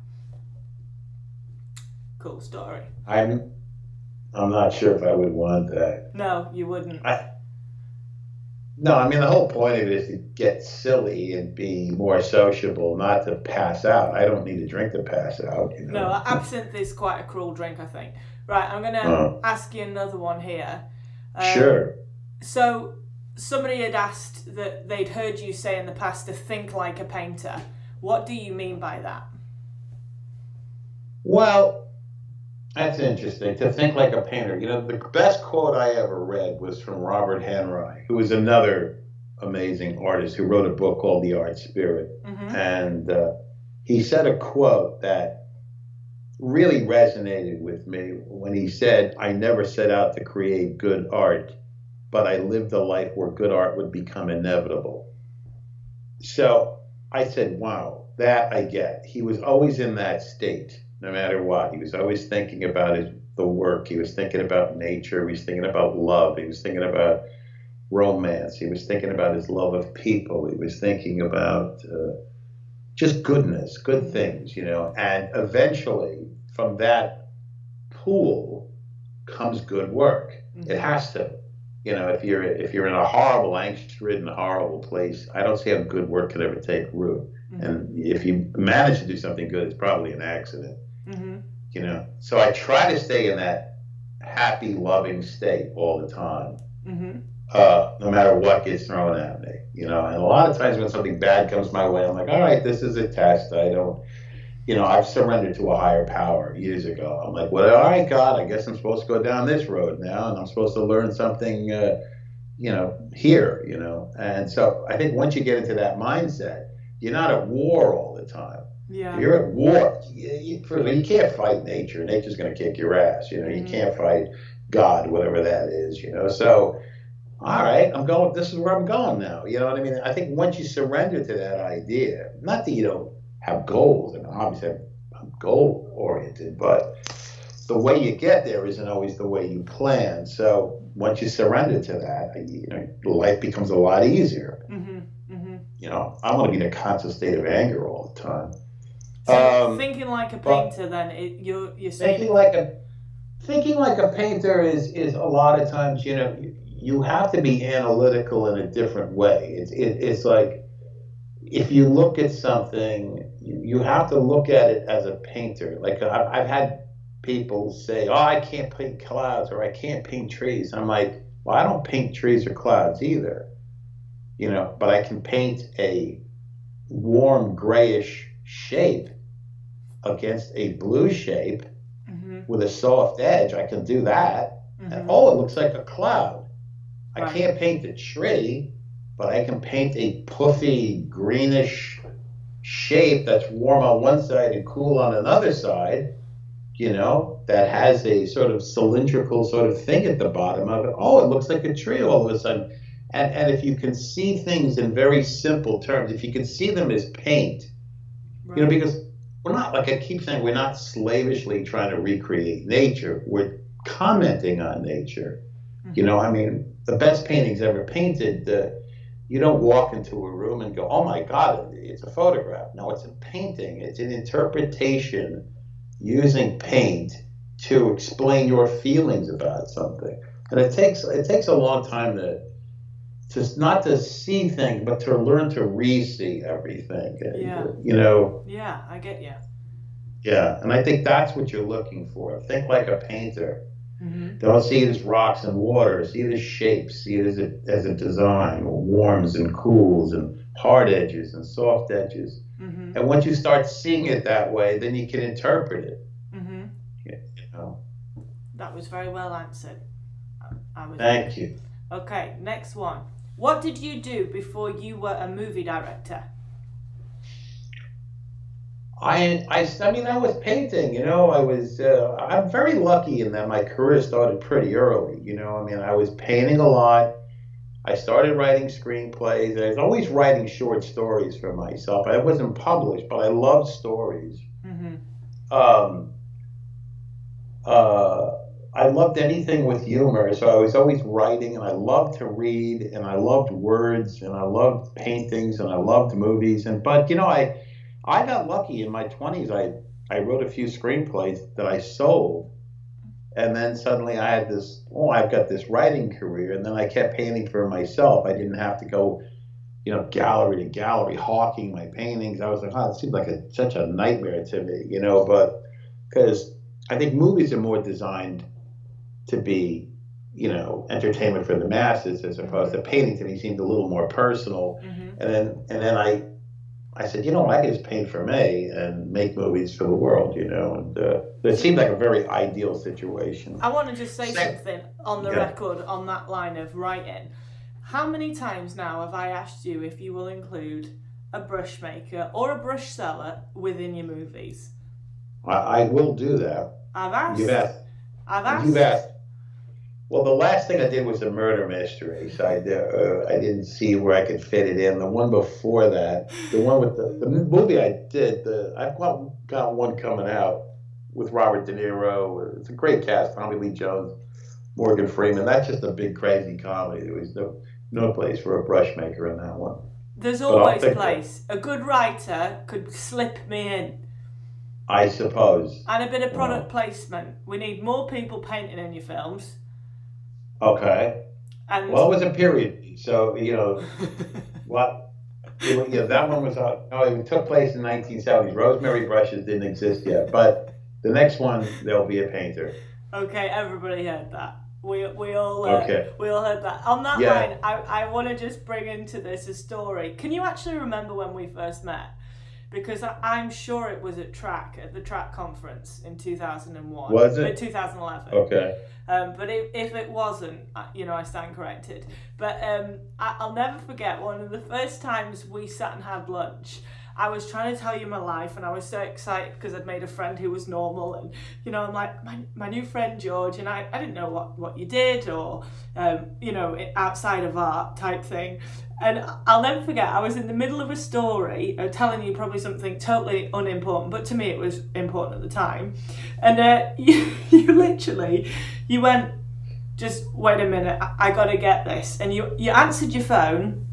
Cool story. I'm not sure if I would want that. No, you wouldn't. No, I mean, the whole point of it is to get silly and be more sociable, not to pass out. I don't need a drink to pass out. You know? No, absinthe is quite a cruel drink, I think. Right, I'm going to ask you another one here. Sure. So, somebody had asked that they'd heard you say in the past to think like a painter. What do you mean by that? Well, that's interesting, to think like a painter. You know, the best quote I ever read was from Robert Henry, who was another amazing artist who wrote a book called The Art Spirit. Mm-hmm. And he said a quote that really resonated with me when he said, "I never set out to create good art, but I lived a life where good art would become inevitable." So I said, wow, that I get. He was always in that state, no matter what. He was always thinking about the work. He was thinking about nature. He was thinking about love. He was thinking about romance. He was thinking about his love of people. He was thinking about just goodness, good things, And eventually, from that pool comes good work. Mm-hmm. It has to. If you're in a horrible, angst-ridden, horrible place, I don't see how good work could ever take root. Mm-hmm. And if you manage to do something good, it's probably an accident. Mm-hmm. So I try to stay in that happy, loving state all the time, mm-hmm. No matter what gets thrown at me. And a lot of times when something bad comes my way, I'm like, all right, this is a test. I don't. I've surrendered to a higher power years ago. I'm like, well, all right, God, I guess I'm supposed to go down this road now, and I'm supposed to learn something, here, And so I think once you get into that mindset, you're not at war all the time. Yeah. If you're at war, you can't fight nature. Nature's going to kick your ass. Mm-hmm. You can't fight God, whatever that is. So, all right, I'm going. This is where I'm going now. You know what I mean? I think once you surrender to that idea, not that you don't have goals. I mean, obviously I'm goal oriented, but the way you get there isn't always the way you plan. So once you surrender to that, life becomes a lot easier. Mm-hmm. Mm-hmm. I want to be in a constant state of anger all the time. So thinking like a painter, then you're saying thinking like a painter is a lot of times, you have to be analytical in a different way. It's like if you look at something, you have to look at it as a painter. Like I've had people say, "Oh, I can't paint clouds," or "I can't paint trees." I'm like, "Well, I don't paint trees or clouds either, but I can paint a warm grayish shape against a blue shape mm-hmm. with a soft edge. I can do that, mm-hmm. and it looks like a cloud. Right. I can't paint a tree, but I can paint a puffy greenish shape that's warm on one side and cool on another side, that has a sort of cylindrical sort of thing at the bottom of it. It looks like a tree all of a sudden. And if you can see things in very simple terms, if you can see them as paint, right. Because we're not, like I keep saying, we're not slavishly trying to recreate nature. We're commenting on nature. Mm-hmm. The best paintings ever painted, you don't walk into a room and go, oh my God, it's a photograph. No, it's a painting. It's an interpretation using paint to explain your feelings about something. And it takes a long time to not to see things, but to learn to re-see everything. Yeah. Yeah, I get you. Yeah, and I think that's what you're looking for. Think like a painter. Mm-hmm. Don't see it as rocks and water. See it as shapes. See it as a design, warms and cools and hard edges and soft edges. Mm-hmm. And once you start seeing it that way, then you can interpret it. Mm-hmm. That was very well answered. Thank you. Okay, next one. What did you do before you were a movie director? I was painting, I'm very lucky in that my career started pretty early, I was painting a lot. I started writing screenplays. I was always writing short stories for myself. I wasn't published, but I loved stories. Mm-hmm. I loved anything with humor, so I was always writing, and I loved to read, and I loved words, and I loved paintings, and I loved movies. But I got lucky in my 20s. I wrote a few screenplays that I sold, and then suddenly I had I've got this writing career, and then I kept painting for myself. I didn't have to go, gallery to gallery hawking my paintings. I was like, it seemed like such a nightmare to me, but because I think movies are more designed to be, entertainment for the masses, as opposed to painting to me seemed a little more personal. Mm-hmm. And then I said, I can just paint for me and make movies for the world, and it seemed like a very ideal situation. I want to just say something on the record on that line of writing. How many times now have I asked you if you will include a brush maker or a brush seller within your movies? I will do that. I've asked. You've asked. You've asked. Well, the last thing I did was a murder mystery, so I didn't see where I could fit it in. The one before that, the one with the movie I did, I've got one coming out with Robert De Niro. It's a great cast. Tommy Lee Jones, Morgan Freeman. That's just a big crazy comedy. There was no place for a brush maker in that one. There's always a place. A good writer could slip me in. I suppose. And a bit of product placement. We need more people painting in your films. Okay. And well, it was a period piece, so what? That one was it took place in the 1970s. Rosemary brushes didn't exist yet, but the next one there'll be a painter. Okay, everybody heard that. We all heard that. On that line, I want to just bring into this a story. Can you actually remember when we first met? Because I'm sure it was at the track conference in 2001. Was it? 2011. Okay. But if it wasn't, I stand corrected. But I'll never forget one of the first times we sat and had lunch. I was trying to tell you my life, and I was so excited because I'd made a friend who was normal, and I'm like, my new friend George, and I didn't know what you did or outside of art type thing. And I'll never forget, I was in the middle of a story telling you probably something totally unimportant, but to me it was important at the time. And you went, just wait a minute, I gotta get this. And you answered your phone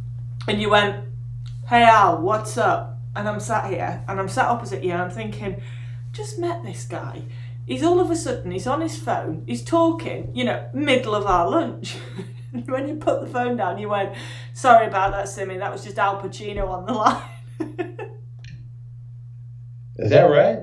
and you went, hey Al, what's up? And I'm sat here and I'm sat opposite you and I'm thinking, just met this guy. He's all of a sudden, he's on his phone, he's talking, middle of our lunch. When you put the phone down, you went, sorry about that, Simi, that was just Al Pacino on the line. Is that right?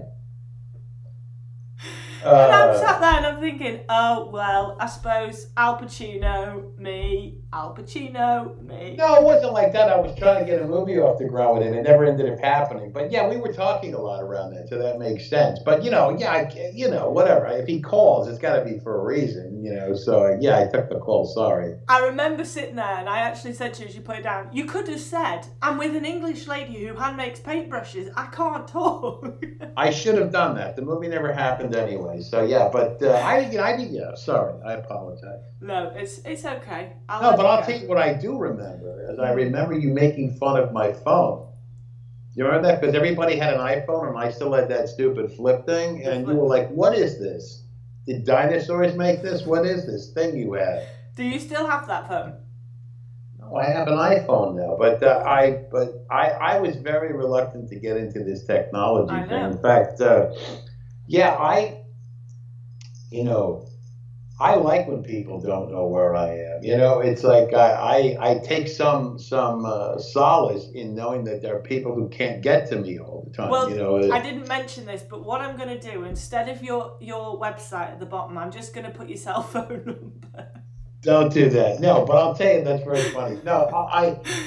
And I'm sat there and I'm thinking, oh, well, I suppose Al Pacino, me. No, it wasn't like that. I was trying to get a movie off the ground and it never ended up happening. But yeah, we were talking a lot around that, so that makes sense. But, whatever. If he calls, it's got to be for a reason, So, yeah, I took the call. Sorry. I remember sitting there and I actually said to you as you put it down, you could have said, I'm with an English lady who hand makes paintbrushes. I can't talk. I should have done that. The movie never happened anyway. So, yeah, but sorry. I apologize. No, it's okay. But I'll tell you what I do remember. I remember you making fun of my phone. You remember that? Because everybody had an iPhone and I still had that stupid flip thing. And you were like, what is this? Did dinosaurs make this? What is this thing you had? Do you still have that phone? No, I have an iPhone now. But I was very reluctant to get into this technology thing. In fact, I like when people don't know where I am. It's like I take some solace in knowing that there are people who can't get to me all the time. Well, I didn't mention this, but what I'm going to do, instead of your website at the bottom, I'm just going to put your cell phone number. Don't do that. No, but I'll tell you, that's very funny. No,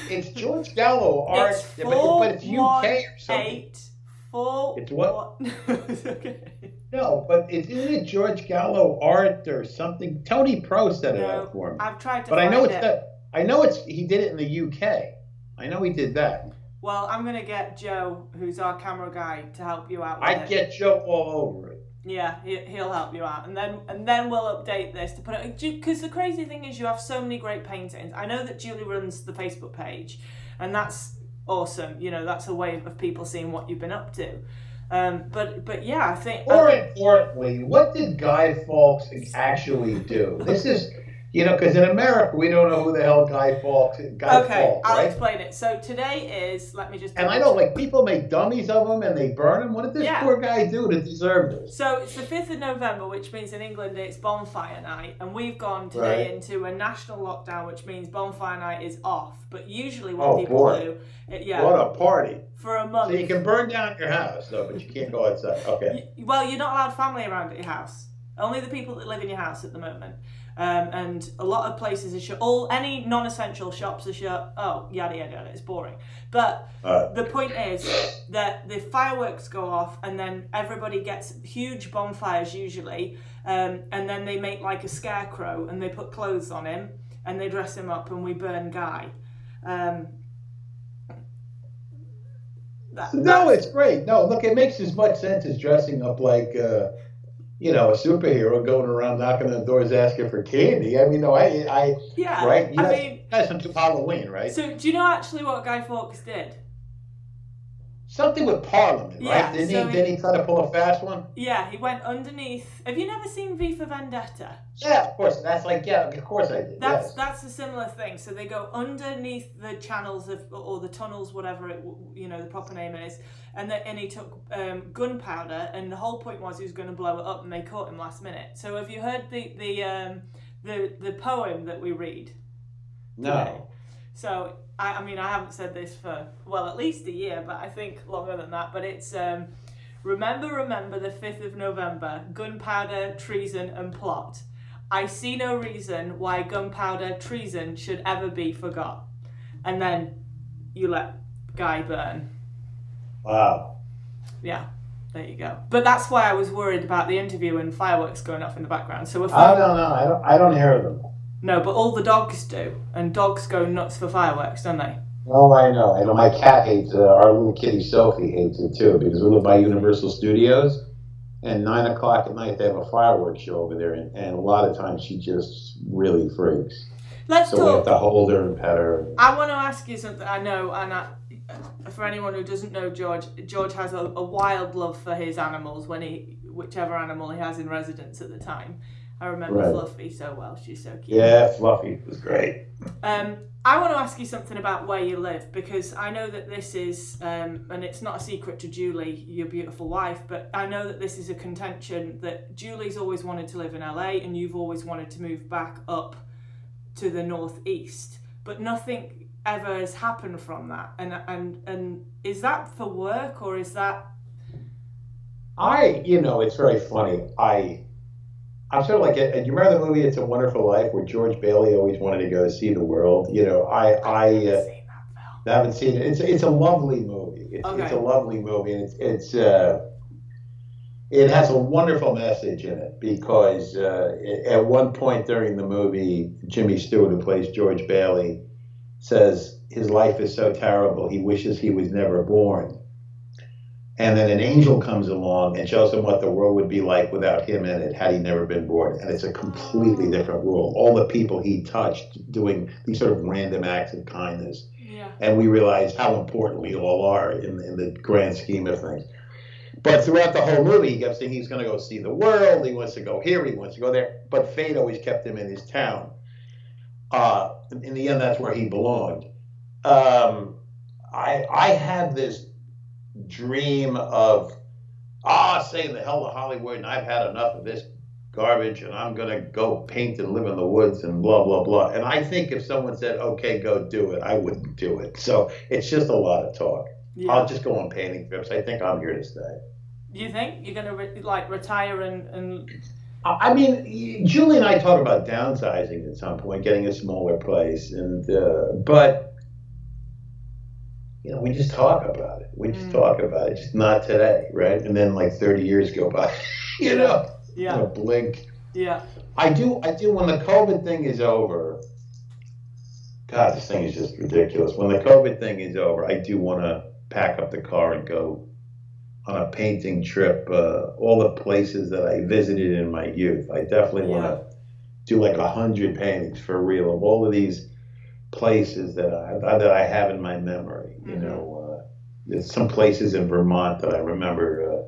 it's George Gallo art, but it's UK or something. It's what? Okay. No, but isn't it George Gallo art or something? Tony Pro set it up for me. I've tried to but find I know he did it in the UK. I know he did that. Well, I'm going to get Joe, who's our camera guy, to help you out with I'd get Joe all over it. Yeah, he'll help you out. And then we'll update this to put it... Because the crazy thing is you have so many great paintings. I know that Julie runs the Facebook page, and that's awesome. That's a way of people seeing what you've been up to. But yeah, I think... More importantly, what did Guy Fawkes actually do? This is... because in America, we don't know who the hell Guy Fawkes is. Okay, I'll explain it. So today is... Let me just... And I know, people make dummies of him and they burn him. What did this poor guy do to deserve this? So it's the 5th of November, which means in England it's bonfire night. And we've gone today into a national lockdown, which means bonfire night is off. But usually what people do... What a party. For a month. So you can burn down your house, though, but you can't go outside. Okay. Well, you're not allowed family around at your house. Only the people that live in your house at the moment. And a lot of places are shut. Any non-essential shops are shut. Oh, yada, yada, yada. It's boring. But the point is that the fireworks go off and then everybody gets huge bonfires usually. And then they make like a scarecrow and they put clothes on him and they dress him up and we burn Guy. No, it's great. No, look, it makes as much sense as dressing up like, a superhero going around knocking on doors asking for candy. I mean, no, yeah, right? That's into Halloween, right? So, do you know actually what Guy Fawkes did? Something with Parliament, Yeah, right? so Didn't he try to pull a fast one? Yeah, he went underneath. Have you never seen V for Vendetta? Yeah, of course. That's like, yeah, of course I did. That's a similar thing. So they go underneath the channels or the tunnels, whatever the proper name is, and he took gunpowder, and the whole point was he was going to blow it up, and they caught him last minute. So have you heard the poem that we read? No. Today? So I mean I haven't said this for at least a year, but I think longer than that. But it's remember the 5th of November, gunpowder, treason, and plot. I see no reason why gunpowder, treason should ever be forgot. And then you let Guy burn. Wow. Yeah, there you go. But that's why I was worried about the interview and fireworks going off in the background. So if I don't know. I don't hear them. No, but all the dogs do, and dogs go nuts for fireworks, don't they? Oh, I know. I know. My cat hates it. Our little kitty Sophie hates it too, because we live by Universal Studios, and 9 o'clock at night they have a fireworks show over there, and a lot of times she just really freaks. So we have to hold her and pet her. I want to ask you something. I know, and for anyone who doesn't know George has a wild love for his animals whichever animal he has in residence at the time. I remember Fluffy so well. She's so cute. Yeah, Fluffy was great. I want to ask you something about where you live, because I know that this is, and it's not a secret to Julie, your beautiful wife, but I know that this is a contention that Julie's always wanted to live in LA and you've always wanted to move back up to the northeast, but nothing ever has happened from that. And is that for work, or is that? It's very funny. I'm sort of like, you remember the movie It's a Wonderful Life, where George Bailey always wanted to go see the world? I haven't seen it. It's a lovely movie. It's a lovely movie, and it has a wonderful message in it, because at one point during the movie, Jimmy Stewart, who plays George Bailey, says his life is so terrible, he wishes he was never born. And then an angel comes along and shows him what the world would be like without him in it, had he never been born. And it's a completely different world. All the people he touched doing these sort of random acts of kindness. Yeah. And we realize how important we all are in the grand scheme of things. But throughout the whole movie, he kept saying he's going to go see the world. He wants to go here. He wants to go there. But fate always kept him in his town. In the end, that's where he belonged. I had this dream of saying the hell to Hollywood, and I've had enough of this garbage, and I'm gonna go paint and live in the woods and blah blah blah. And I think if someone said, okay, go do it, I wouldn't do it. So it's just a lot of talk. Yeah. I'll just go on painting trips. I think I'm here to stay. You think you're gonna retire and I mean, Julie and I talk about downsizing at some point, getting a smaller place, and but we just talk about it. We just talk about it, just not today, right? And then 30 years go by, Yeah. In a blink. Yeah. I do. When the COVID thing is over, God, this thing is just ridiculous. When the COVID thing is over, I do want to pack up the car and go on a painting trip. All the places that I visited in my youth. I definitely want to do 100 paintings for real of all of these places that I have in my memory. There's some places in Vermont that I remember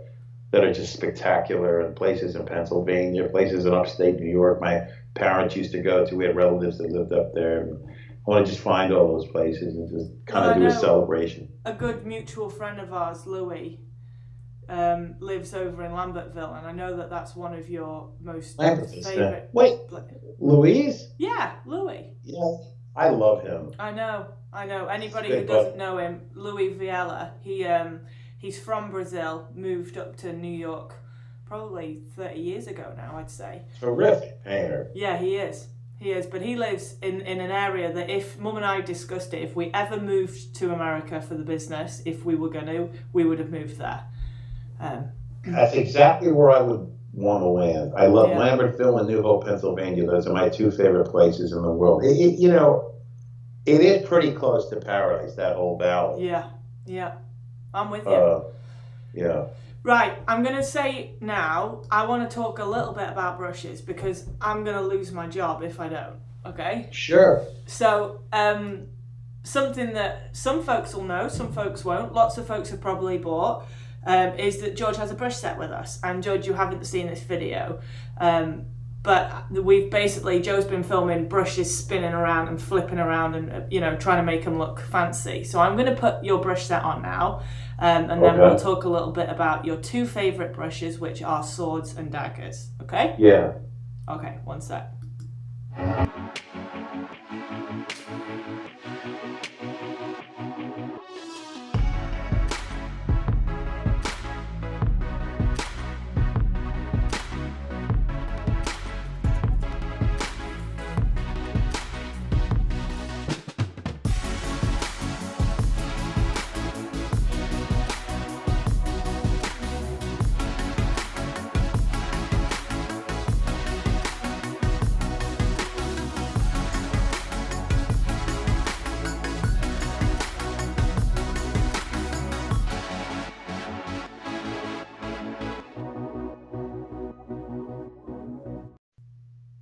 that are just spectacular, and places in Pennsylvania, places in upstate New York my parents used to go to. We had relatives that lived up there. And I want to just find all those places and just kind of do a celebration. A good mutual friend of ours, Louis, lives over in Lambertville, and I know that that's one of your most favorite. Wait, Louise? Yeah, Louis. Yeah, I love him. I know. Anybody who doesn't know him, Louis Viella, he's from Brazil, moved up to New York probably 30 years ago now, I'd say. Terrific painter. Yeah, he is. But he lives in an area that, if Mum and I discussed it, if we ever moved to America for the business, if we were going to, we would have moved there. That's exactly where I would want to land. I love Lambertville and New Hope, Pennsylvania. Those are my two favorite places in the world. It is pretty close to paradise, that whole valley. Yeah. I'm with you. Yeah. Right, I'm going to say now, I want to talk a little bit about brushes, because I'm going to lose my job if I don't, okay? Sure. So, something that some folks will know, some folks won't, lots of folks have probably bought, is that George has a brush set with us. And George, you haven't seen this video, but we've basically, Joe's been filming brushes spinning around and flipping around and, trying to make them look fancy. So I'm going to put your brush set on now, and then we'll talk a little bit about your two favourite brushes, which are swords and daggers. Okay? Yeah. Okay, one sec.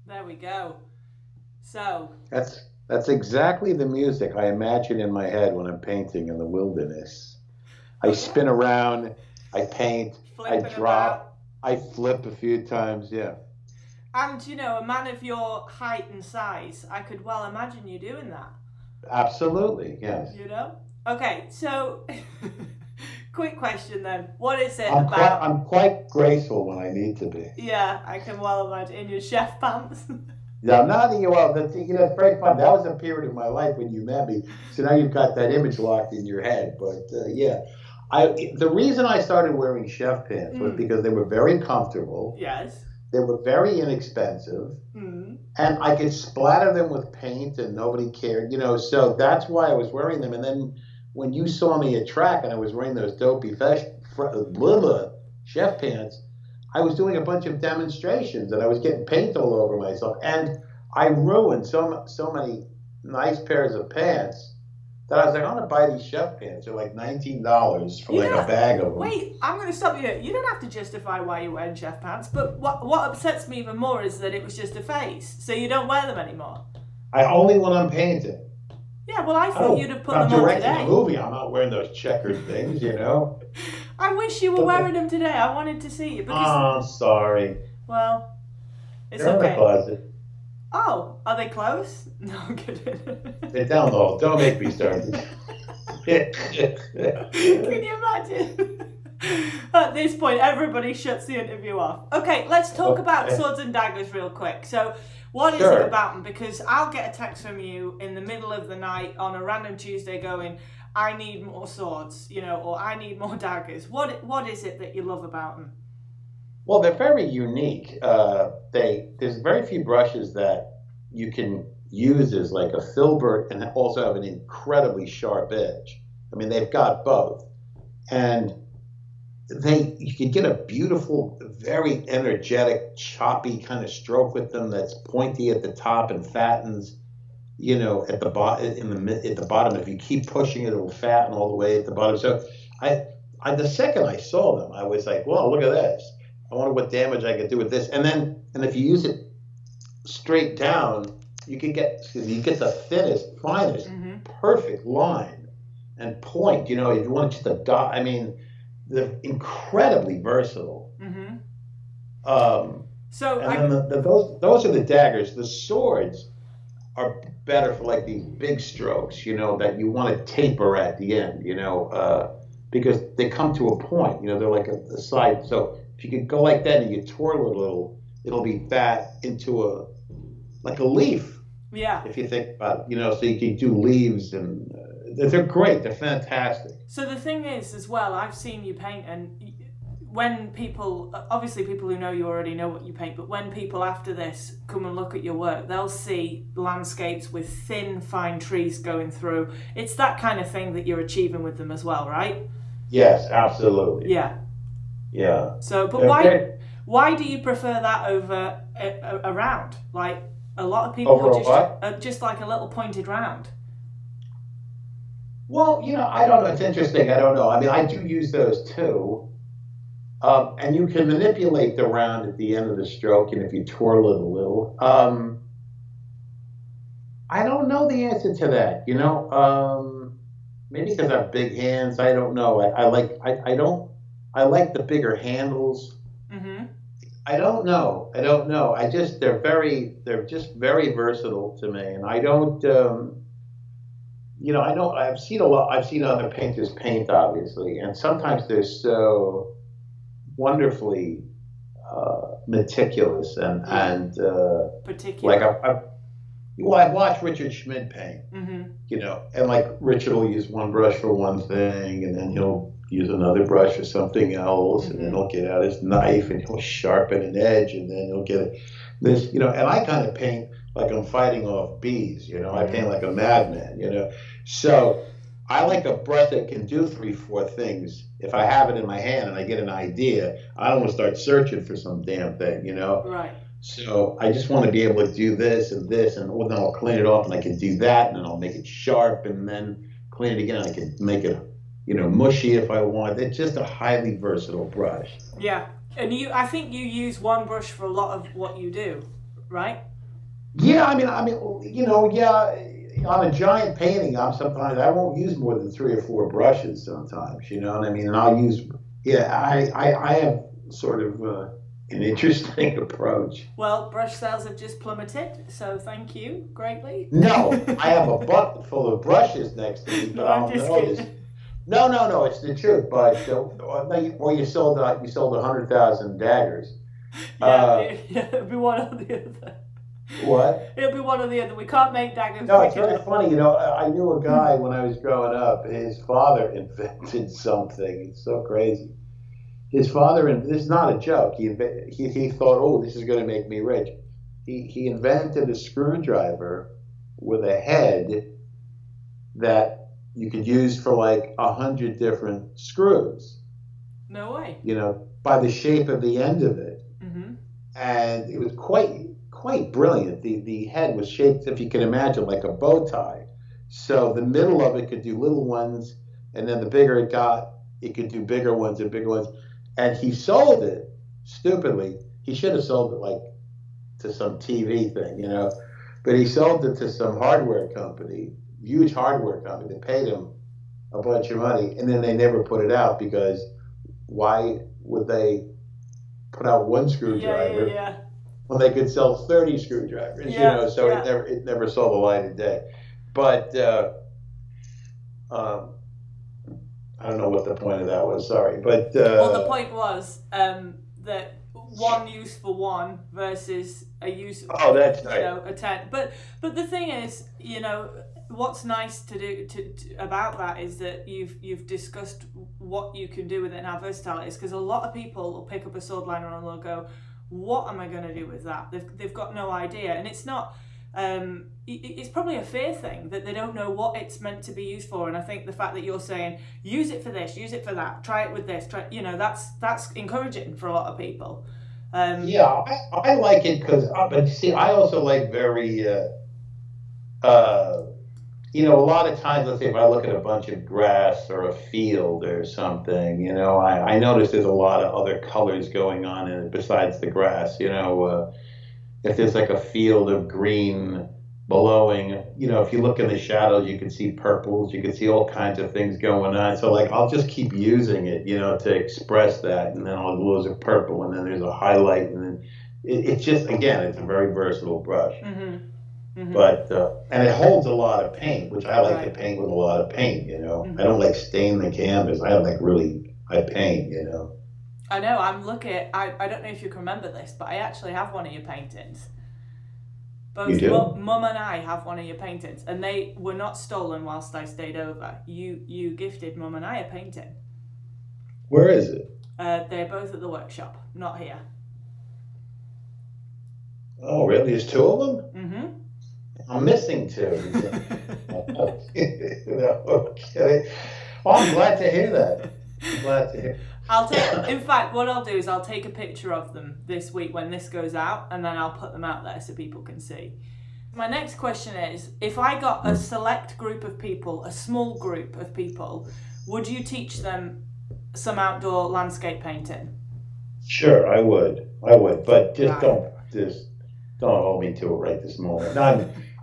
There we go. So that's exactly the music I imagine in my head when I'm painting in the wilderness. I spin around, I paint, Flipping I drop, I flip a few times, yeah. And a man of your height and size, I could well imagine you doing that. Absolutely, yes. Okay, so quick question then. What is it about? I'm quite graceful when I need to be. Yeah, I can well imagine. In your chef pants. Yeah, it's very fun. That was a period of my life when you met me. So now you've got that image locked in your head. But the reason I started wearing chef pants was because they were very comfortable. Yes. They were very inexpensive. Mm. And I could splatter them with paint and nobody cared, so that's why I was wearing them. And then when you saw me at track and I was wearing those dopey chef pants, I was doing a bunch of demonstrations and I was getting paint all over myself. And I ruined so many nice pairs of pants that I was like, I'm going to buy these chef pants. They're like $19 for a bag of them. Wait, I'm going to stop you here. You don't have to justify why you're wearing chef pants, but what upsets me even more is that it was just a phase, so you don't wear them anymore. I only when I'm painting. Yeah, well, I thought you'd have put them on today. I'm directing a movie. I'm not wearing those checkered things, I wish you were wearing them today. I wanted to see you. Oh, sorry. Well, it's They're okay. in the closet. Oh, are they close? No, I'm kidding. They're down the hall. Don't make me start this. Can you imagine? At this point, everybody shuts the interview off. Okay, let's talk about swords and daggers real quick. So, what is it about them? Because I'll get a text from you in the middle of the night on a random Tuesday going, I need more swords, or I need more daggers. What is it that you love about them? Well, they're very unique. There's very few brushes that you can use as like a filbert and also have an incredibly sharp edge. I mean, they've got both. And you can get a beautiful, very energetic, choppy kind of stroke with them that's pointy at the top and fattens, at the bottom. If you keep pushing it, it'll fatten all the way at the bottom. So the second I saw them, I was like, well, look at this. I wonder what damage I could do with this. And if you use it straight down, you get the thinnest, finest, perfect line and point. If you want just a dot, I mean, they're incredibly versatile. Mm-hmm. Those are the daggers. The swords are better for like these big strokes, that you want to taper at the end, because they come to a point. They're like a side. So if you could go like that and you twirl it a little, it'll be fat into a leaf. Yeah. If you think about it, so you can do leaves and they're great. They're fantastic. So the thing is, as well, I've seen you paint, and when people who know you already know what you paint, but when people after this come and look at your work, they'll see landscapes with thin, fine trees going through. It's that kind of thing that you're achieving with them as well, right? Yes, absolutely. Yeah. Yeah. So, but why do you prefer that over a round? Like a lot of people would just like a little pointed round. Well, I don't know. It's interesting. I don't know. I mean, I do use those too. And you can manipulate the round at the end of the stroke, and if you twirl it a little. I don't know the answer to that. Maybe because I have big hands. I don't know. I don't. I like the bigger handles. Mm-hmm. I don't know. I don't know. They're just very versatile to me, and I don't. I know I've seen a lot. I've seen other painters paint, obviously, and sometimes they're so wonderfully meticulous and Particular. like I've watched Richard Schmid paint, Mm-hmm. and like Richard will use one brush for one thing, and then he'll use another brush for something else, and then he'll get out his knife and he'll sharpen an edge, and then he'll get this, and I kind of paint like I'm fighting off bees, I paint like a madman, so I like a brush that can do three, four things. If I have it in my hand and I get an idea, I don't want to start searching for some damn thing, Right. So I just want to be able to do this, and then I'll clean it off, and I can do that, and then I'll make it sharp, and then clean it again. I can make it, mushy if I want. It's just a highly versatile brush. Yeah, and I think you use one brush for a lot of what you do, right? Yeah, I mean, yeah. On a giant painting, sometimes I won't use more than three or four brushes. Sometimes, you know what I mean. And I'll use, I have sort of an interesting approach. Well, brush sales have just plummeted, so thank you greatly. No, I have a bucket full of brushes next to me, but I don't know this. No, it's the truth. But or you sold 100,000 daggers. Yeah, it'll be one or the other. What? It'll be one or the other. We can't make daggers. No, it's very funny. I knew a guy when I was growing up. His father invented something. It's so crazy. His father, and this is not a joke. He thought, oh, this is going to make me rich. He invented a screwdriver with a head that you could use for like 100 different screws. No way. By the shape of the end of it, and it was quite brilliant. The head was shaped, if you can imagine, like a bow tie. So the middle of it could do little ones, and then the bigger it got, it could do bigger ones and bigger ones. And he sold it, stupidly. He should have sold it like to some TV thing, But he sold it to some hardware company, huge hardware company. They paid him a bunch of money, and then they never put it out because why would they put out one screwdriver when they could sell 30 screwdrivers? So it never saw the light of day. But I don't know what the point of that was. Sorry, but well, the point was that one use for one versus a use. Oh, that's right. A 10. But the thing is, what's nice to do about that is that you've discussed what you can do with it and how versatile it is. Because a lot of people will pick up a sword liner and they'll go, "What am I going to do with that?" They've got no idea, and it's not. It's probably a fear thing that they don't know what it's meant to be used for, and I think the fact that you're saying use it for this, use it for that, try it with this, that's encouraging for a lot of people. Yeah, I like it because, but see, I also like very, a lot of times, let's say if I look at a bunch of grass or a field or something, I notice there's a lot of other colors going on in it besides the grass, if there's like a field of green blowing, if you look in the shadows, you can see purples, you can see all kinds of things going on. So like, I'll just keep using it, to express that. And then I'll lose a purple, and then there's a highlight. And then it's just, again, it's a very versatile brush. But, and it holds a lot of paint, which I like to paint with a lot of paint, I don't like stain the canvas. I paint, I know, I'm looking at, I don't know if you can remember this, but I actually have one of your paintings. Both Mum and I have one of your paintings, and they were not stolen whilst I stayed over. You gifted Mum and I a painting. Where is it? They're both at the workshop, not here. Oh, really? There's two of them? Mm-hmm. I'm missing two. Okay. Oh, I'm glad to hear that. In fact, what I'll do is I'll take a picture of them this week when this goes out, and then I'll put them out there so people can see. My next question is, if I got a select group of people, a small group of people, would you teach them some outdoor landscape painting? Sure, I would, but don't hold me to it right this moment.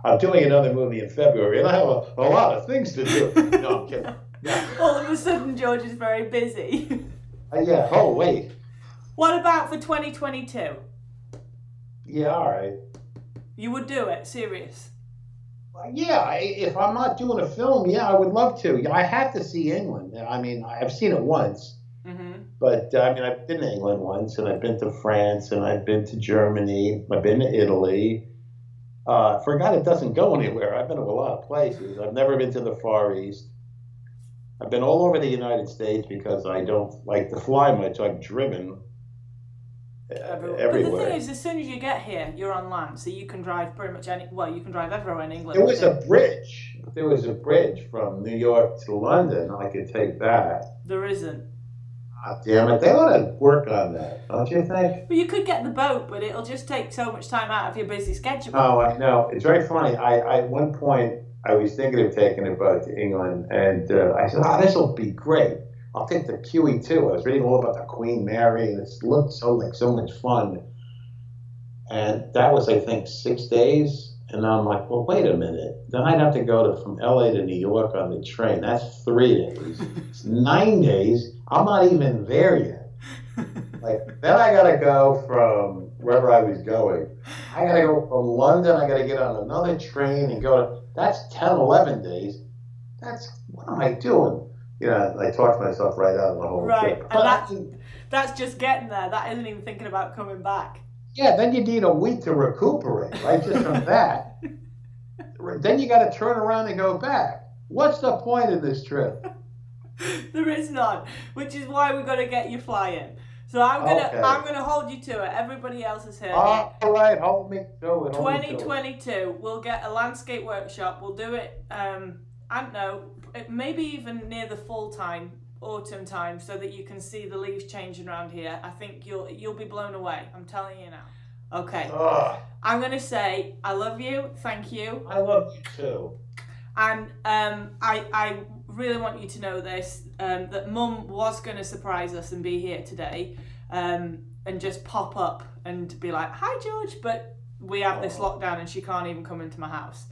I'm doing another movie in February, and I have a lot of things to do. No, I'm kidding. Yeah. All of a sudden, George is very busy. Yeah. Oh, wait. What about for 2022? Yeah, all right. You would do it, serious? Yeah, if I'm not doing a film, yeah, I would love to. I have to see England. I mean, I've seen it once, but I mean, I've been to England once, and I've been to France, and I've been to Germany, I've been to Italy. Forgot it doesn't go anywhere. I've been to a lot of places. I've never been to the Far East. I've been all over the United States because I don't like to fly much. I've driven everywhere. But the thing is, as soon as you get here, you're on land, so you can drive pretty much you can drive everywhere in England. There was a bridge. There was a bridge from New York to London. I could take that. There isn't. Ah, damn it. They ought to work on that, don't you think? But you could get the boat, but it'll just take so much time out of your busy schedule. Oh, I know. It's very funny. I at one point, I was thinking of taking a boat to England, and I said, this will be great. I'll take the QE2. I was reading all about the Queen Mary, and it looked so much fun. And that was, I think, 6 days. And now I'm like, well, wait a minute. Then I'd have to go from LA to New York on the train. That's 3 days. It's 9 days. I'm not even there yet. Then I got to go from wherever I was going. I got to go from London. I got to get on another train and that's 10, 11 days. What am I doing? I talked myself right out of the whole trip. Right, and that's just getting there. That isn't even thinking about coming back. Yeah, then you need a week to recuperate, right, just from that. Then you got to turn around and go back. What's the point of this trip? There is none, which is why we've got to get you flying. So I'm gonna hold you to it. Everybody else is here. All right, hold me to it. 2022, we'll get a landscape workshop. We'll do it. I don't know, maybe even near the fall time, autumn time, so that you can see the leaves changing around here. I think you'll be blown away. I'm telling you now. Okay. I'm gonna say I love you. Thank you. I love you too. And I really want you to know this, that Mum was going to surprise us and be here today, and just pop up and be like, hi George, but we have this lockdown and she can't even come into my house.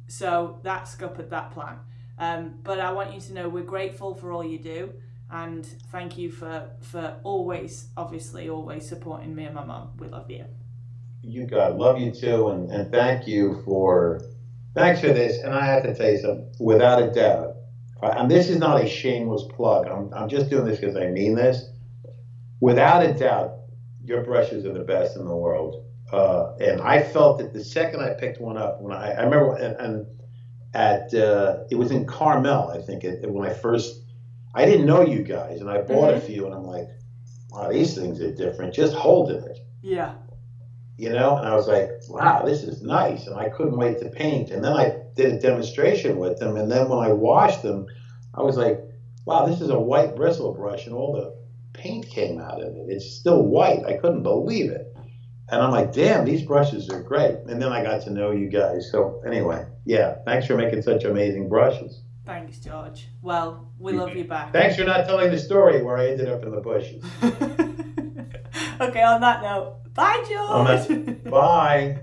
So that's scuppered that plan. But I want you to know we're grateful for all you do, and thank you for always supporting me and my mum. We love you. You got love you too, and thanks for this. And I have to tell you something, without a doubt, and this is not a shameless plug. I'm just doing this because I mean this. Without a doubt, your brushes are the best in the world. And I felt it the second I picked one up. When I remember, it was in Carmel, I think. I didn't know you guys, and I bought a few, and I'm like, wow, these things are different. Just holding it. Yeah. And I was like, wow, this is nice. And I couldn't wait to paint. And then I did a demonstration with them. And then when I washed them, I was like, wow, this is a white bristle brush. And all the paint came out of it. It's still white. I couldn't believe it. And I'm like, damn, these brushes are great. And then I got to know you guys. So anyway, yeah, thanks for making such amazing brushes. Thanks, George. Well, we love you back. Thanks for not telling the story where I ended up in the bushes. Okay, on that note, bye, George. Bye.